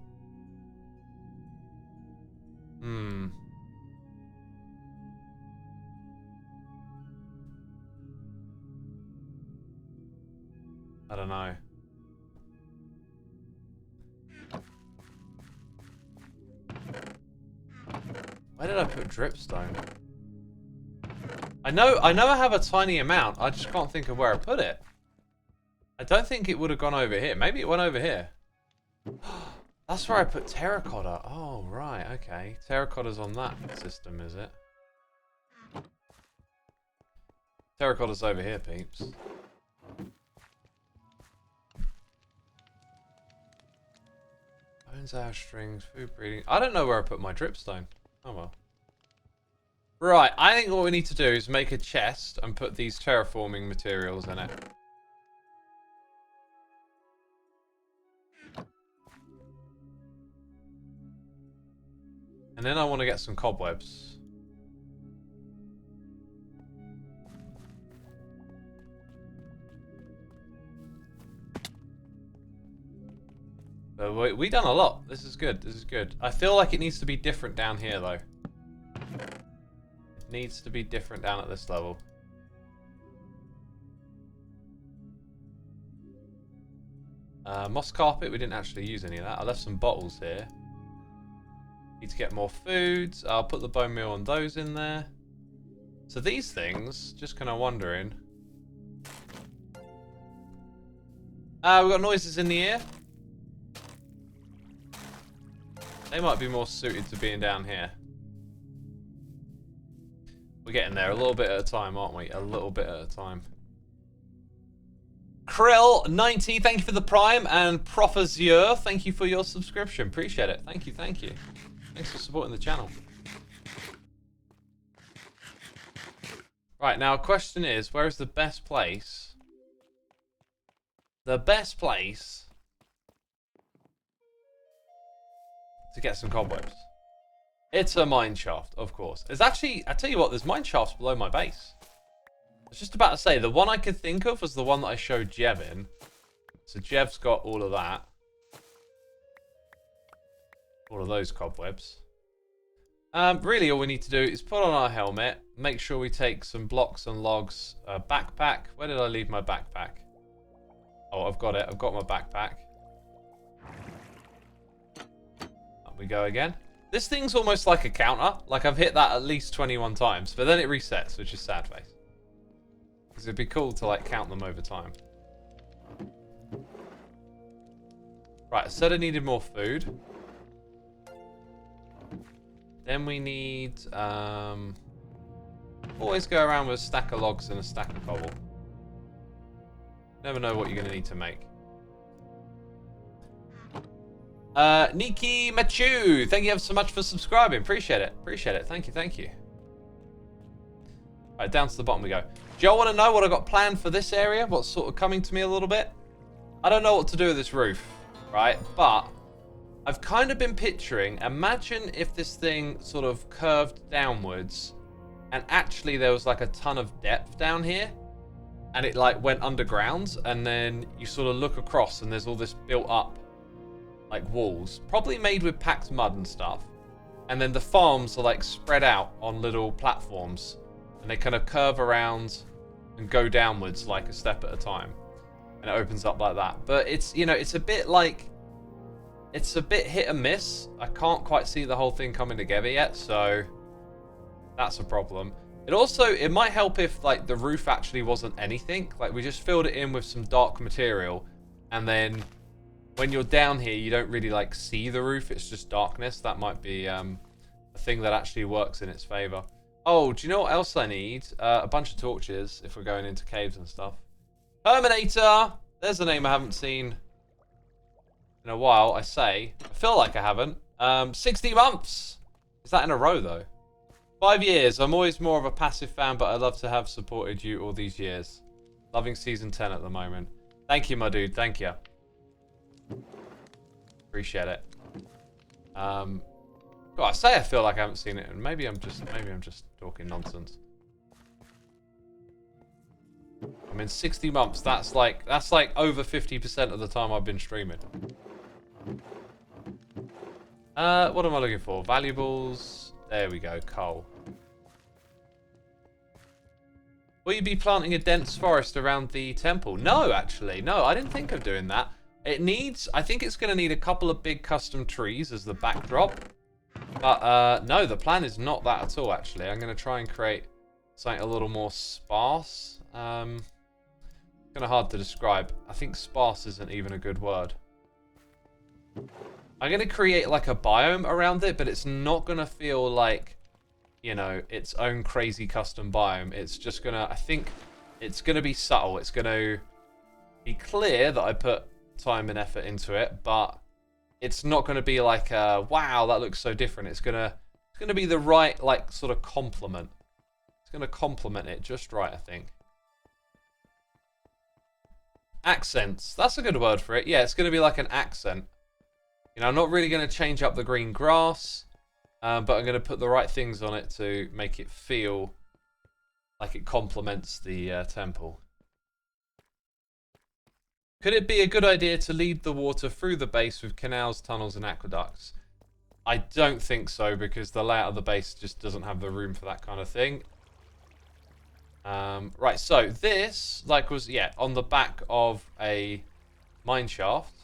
I don't know. Where did I put dripstone? I know I have a tiny amount. I just can't think of where I put it. I don't think it would have gone over here. Maybe it went over here. That's where I put terracotta. Oh, right. Okay. Terracotta's on that system, is it? Terracotta's over here, peeps. Bones, ash strings, food breeding. I don't know where I put my dripstone. Oh, well. Right. I think what we need to do is make a chest and put these terraforming materials in it. And then I want to get some cobwebs. But we done a lot. This is good. This is good. I feel like it needs to be different down here, though. It needs to be different down at this level. Moss carpet. We didn't actually use any of that. I left some bottles here. Need to get more foods. I'll put the bone meal on those in there. So these things, just kind of wondering. We've got noises in the ear. They might be more suited to being down here. We're getting there a little bit at a time, aren't we? A little bit at a time. Krill90, thank you for the Prime. And Profazure, thank you for your subscription. Appreciate it. Thank you, thank you. Thanks for supporting the channel. Right, now, question is, where is the best place? The best place to get some cobwebs. It's a mine shaft, of course. It's actually, I tell you what, there's mine shafts below my base. I was just about to say, the one I could think of was the one that I showed Jev in. So Jev's got all of that. All of those cobwebs. Really all we need to do is put on our helmet, make sure we take some blocks and logs, a backpack. Where did I leave my backpack? Oh, I've got it. I've got my backpack. Up we go again. This thing's almost like a counter. Like I've hit that at least 21 times, but then it resets, which is sad face. Because it'd be cool to like count them over time. Right, I said I needed more food. Then we need, always go around with a stack of logs and a stack of cobble. Never know what you're going to need to make. Niki Machu, thank you so much for subscribing. Appreciate it. Appreciate it. Thank you. Thank you. Right, down to the bottom we go. Do y'all want to know what I got planned for this area? What's sort of coming to me a little bit? I don't know what to do with this roof, right? But I've kind of been picturing, imagine if this thing sort of curved downwards and actually there was like a ton of depth down here and it like went underground and then you sort of look across and there's all this built up like walls, probably made with packed mud and stuff. And then the farms are like spread out on little platforms and they kind of curve around and go downwards like a step at a time. And it opens up like that. But it's, you know, it's a bit like, it's a bit hit and miss. I can't quite see the whole thing coming together yet, so that's a problem. It might help if like the roof actually wasn't anything. Like we just filled it in with some dark material, and then when you're down here, you don't really like see the roof. It's just darkness. That might be a thing that actually works in its favor. Oh, do you know what else I need? A bunch of torches if we're going into caves and stuff. Herminator! There's a name I haven't seen in a while, I say. I feel like I haven't. 60 months! Is that in a row, though? 5 years. I'm always more of a passive fan, but I love to have supported you all these years. Loving Season 10 at the moment. Thank you, my dude. Thank you. Appreciate it. God, I say I feel like I haven't seen it, and maybe I'm just talking nonsense. I mean, 60 months. That's like over 50% of the time I've been streaming. What am I looking for? Valuables. There we go. Coal. Will you be planting a dense forest around the temple? No, actually. No, I didn't think of doing that. It needs... I think it's going to need a couple of big custom trees as the backdrop. But, no, the plan is not that at all, actually. I'm going to try and create something a little more sparse. Kind of hard to describe. I think sparse isn't even a good word. I'm going to create, like, a biome around it, but it's not going to feel like, you know, its own crazy custom biome. It's just going to... I think it's going to be subtle. It's going to be clear that I put time and effort into it, but it's not going to be like wow, that looks so different. It's going to be the right, like, sort of complement. It's going to complement it just right, I think. Accents, that's a good word for it. Yeah, it's going to be like an accent. You know, I'm not really going to change up the green grass, but I'm going to put the right things on it to make it feel like it complements the temple. Could it be a good idea to lead the water through the base with canals, tunnels, and aqueducts? I don't think so, because the layout of the base just doesn't have the room for that kind of thing. Right, so this, like, was, yeah, on the back of a mine shaft.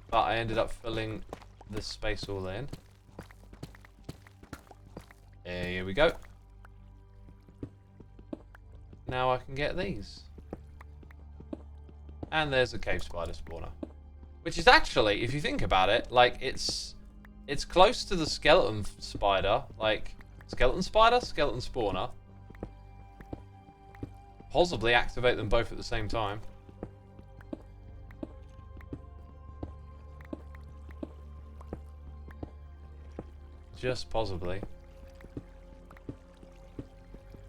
But I ended up filling this space all in. Here we go. Now I can get these. And there's a cave spider spawner. Which is actually, if you think about it, like, it's close to the skeleton spider. Like, skeleton spider, skeleton spawner. Possibly activate them both at the same time. Just possibly.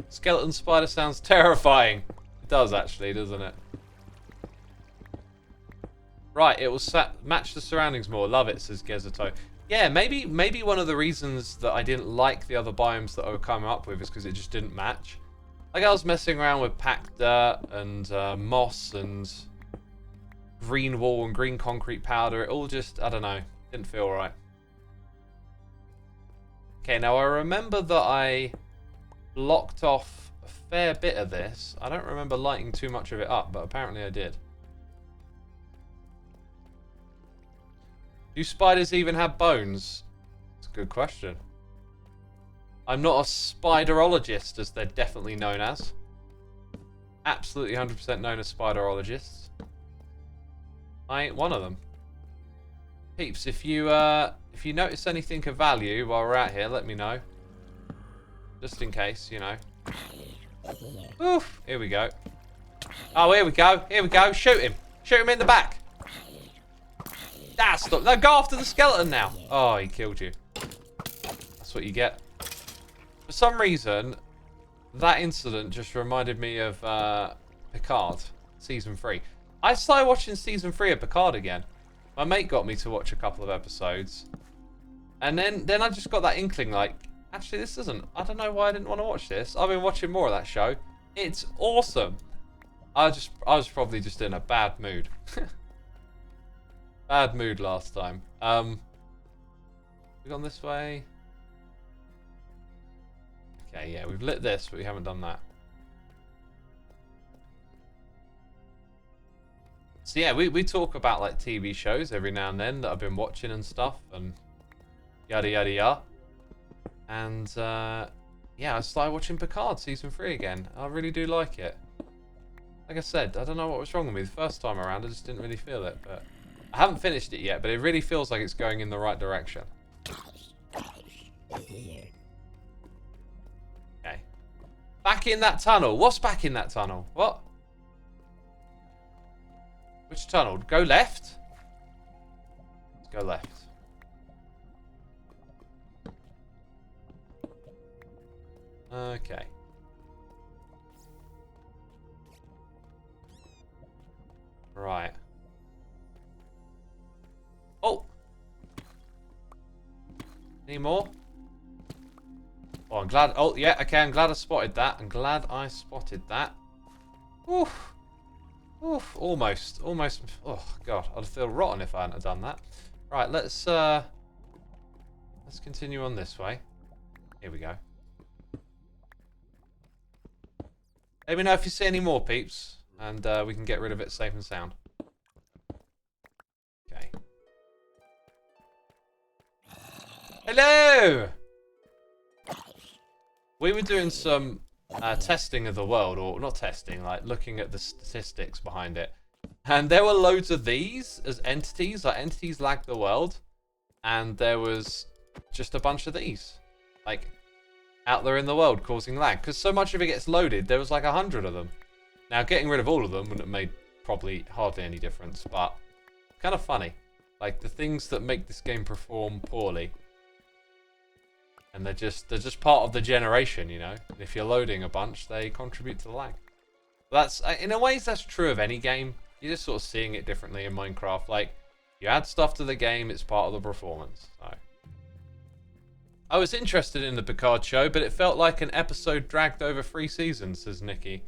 Skeleton spider sounds terrifying. It does actually, doesn't it? Right, it will match the surroundings more. Love it, says Gezato. Yeah, maybe one of the reasons that I didn't like the other biomes that I were coming up with is because it just didn't match. Like, I was messing around with packed dirt and moss and green wall and green concrete powder. It all just, I don't know, didn't feel right. Okay, now I remember that I blocked off a fair bit of this. I don't remember lighting too much of it up, but apparently I did. Do spiders even have bones? That's a good question. I'm not a spiderologist, as they're definitely known as. Absolutely 100% known as spiderologists. I ain't one of them. Peeps, if you notice anything of value while we're out here, let me know. Just in case, you know. Oof, here we go. Oh, here we go. Here we go. Shoot him. Shoot him in the back. That's no, go after the skeleton now. Oh, he killed you. That's what you get. For some reason, that incident just reminded me of Picard, Season 3. I started watching Season 3 of Picard again. My mate got me to watch a couple of episodes. And then I just got that inkling, like, actually, this isn't... I don't know why I didn't want to watch this. I've been watching more of that show. It's awesome. I was probably just in a bad mood. Bad mood last time. We gone this way? Okay, yeah, we've lit this, but we haven't done that. So yeah, we talk about, like, TV shows every now and then that I've been watching and stuff, and yada yada yada. And yeah, I started watching Picard Season 3 again. I really do like it. Like I said, I don't know what was wrong with me the first time around. I just didn't really feel it, but I haven't finished it yet, but it really feels like it's going in the right direction. Okay. Back in that tunnel. What's back in that tunnel? What? Which tunnel? Go left? Let's go left. Okay. Right. Oh! Any more? Oh, I'm glad... Oh, yeah, okay, I'm glad I spotted that. I'm glad I spotted that. Oof. Oof, almost. Almost. Oh, God, I'd feel rotten if I hadn't have done that. Right, let's continue on this way. Here we go. Let me know if you see any more, peeps. And we can get rid of it safe and sound. Okay. Hello! We were doing some testing of the world, or not testing, like looking at the statistics behind it. And there were loads of these as entities, like entities lag the world. And there was just a bunch of these, like, out there in the world causing lag. Because so much of it gets loaded, there was like 100 of them. Now, getting rid of all of them wouldn't have made probably hardly any difference, but kind of funny. Like, the things that make this game perform poorly. And they're just part of the generation, you know. If you're loading a bunch, they contribute to the lag. That's, in a ways, that's true of any game. You're just sort of seeing it differently in Minecraft. Like, you add stuff to the game, it's part of the performance. So. I was interested in the Picard show, but it felt like an episode dragged over 3 seasons, says Nikki.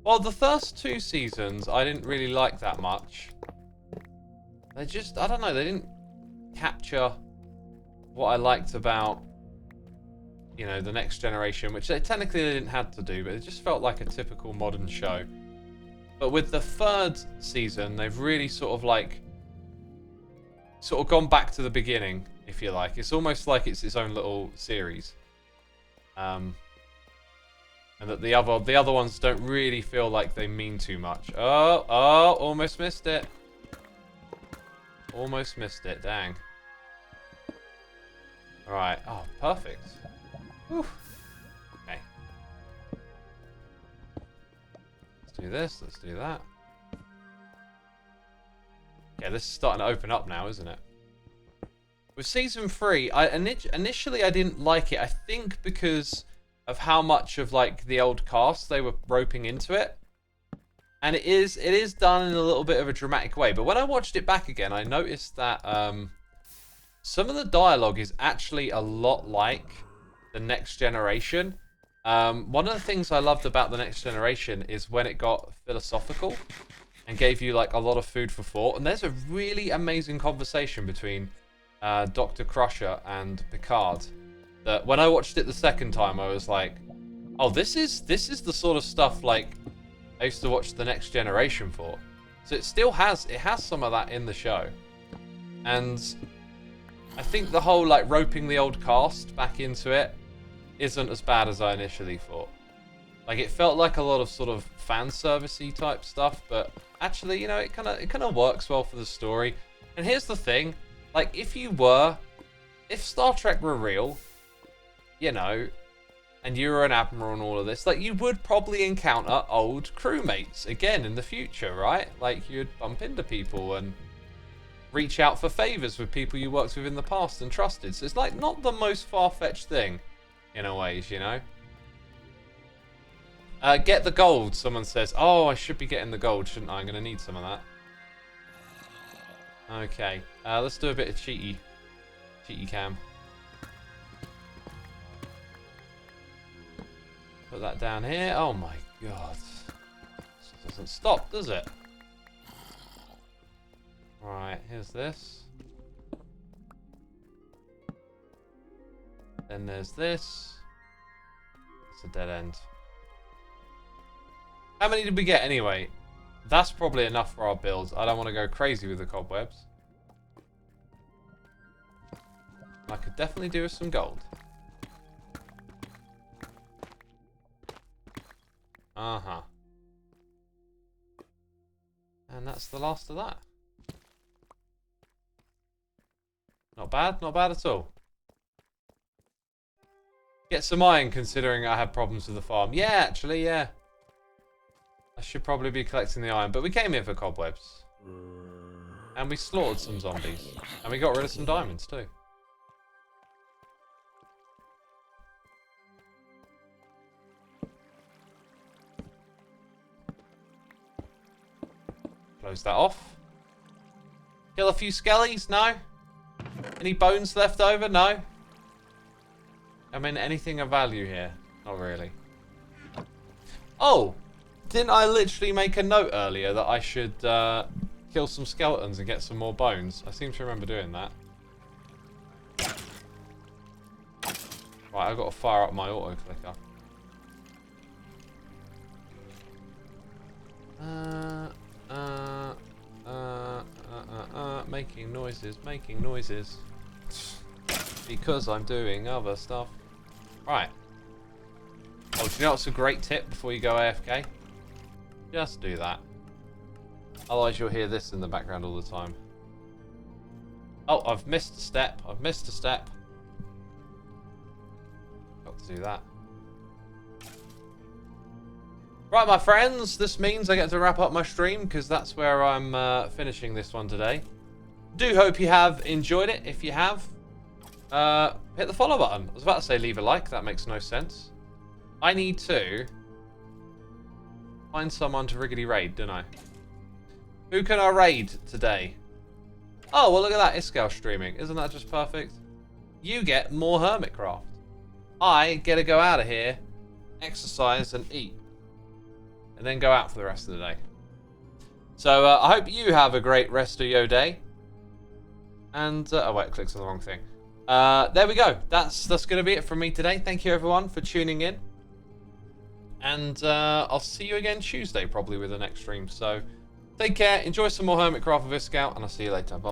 Well, the first 2 seasons, I didn't really like that much. They just, I don't know, they didn't capture what I liked about, you know, the next generation, which technically they didn't have to do, but it just felt like a typical modern show. But with the 3rd season, they've really sort of gone back to the beginning, if you like. It's almost like it's its own little series. And that the other ones don't really feel like they mean too much. Oh, almost missed it. Almost missed it, dang. Alright, oh, perfect. Whew. Okay. Let's do this, let's do that. Yeah, this is starting to open up now, isn't it? With Season 3, initially I didn't like it, I think because of how much of, like, the old cast they were roping into it. And it is done in a little bit of a dramatic way. But when I watched it back again, I noticed that some of the dialogue is actually a lot like the Next Generation. One of the things I loved about the Next Generation is when it got philosophical and gave you, like, a lot of food for thought. And there's a really amazing conversation between Dr. Crusher and Picard that when I watched it the second time, I was like, oh, this is the sort of stuff, like, I used to watch the Next Generation for. So it still has some of that in the show. And I think the whole, like, roping the old cast back into it isn't as bad as I initially thought. Like, it felt like a lot of sort of fan servicey type stuff, but actually, you know, it kind of works well for the story. And here's the thing, like, if Star Trek were real, you know, and you were an admiral and all of this, like, you would probably encounter old crewmates again in the future, right? Like, you'd bump into people and reach out for favors with people you worked with in the past and trusted. So it's, like, not the most far-fetched thing, in a ways, you know? Get the gold, someone says. Oh, I should be getting the gold, shouldn't I? I'm going to need some of that. Okay, let's do a bit of cheaty cam. Put that down here. Oh my god. This doesn't stop, does it? Right, here's this. Then there's this. It's a dead end. How many did we get anyway? That's probably enough for our builds. I don't want to go crazy with the cobwebs. I could definitely do with some gold. Uh-huh. And that's the last of that. Not bad, not bad at all. Get some iron considering I had problems with the farm. Yeah, actually, yeah. I should probably be collecting the iron, but we came here for cobwebs. And we slaughtered some zombies. And we got rid of some diamonds too. Close that off. Kill a few skellies? No? Any bones left over? No? I mean, anything of value here? Not really. Oh! Didn't I literally make a note earlier that I should kill some skeletons and get some more bones? I seem to remember doing that. Right, I've got to fire up my auto-clicker. Making noises, making noises. Because I'm doing other stuff. Right. Oh, do you know what's a great tip before you go AFK? Just do that. Otherwise you'll hear this in the background all the time. Oh, I've missed a step. I've missed a step. Got to do that. Right, my friends, this means I get to wrap up my stream because that's where I'm finishing this one today. Do hope you have enjoyed it. If you have, hit the follow button. I was about to say leave a like. That makes no sense. I need to find someone to riggedy raid, don't I? Who can I raid today? Oh, well, look at that. Iskal streaming. Isn't that just perfect? You get more Hermitcraft. I get to go out of here, exercise, and eat. And then go out for the rest of the day. So, I hope you have a great rest of your day. And, oh wait, I clicked on the wrong thing. There we go. That's going to be it from me today. Thank you, everyone, for tuning in. And I'll see you again Tuesday, probably, with the next stream. So, take care. Enjoy some more Hermitcraft with Iskal, and I'll see you later. Bye.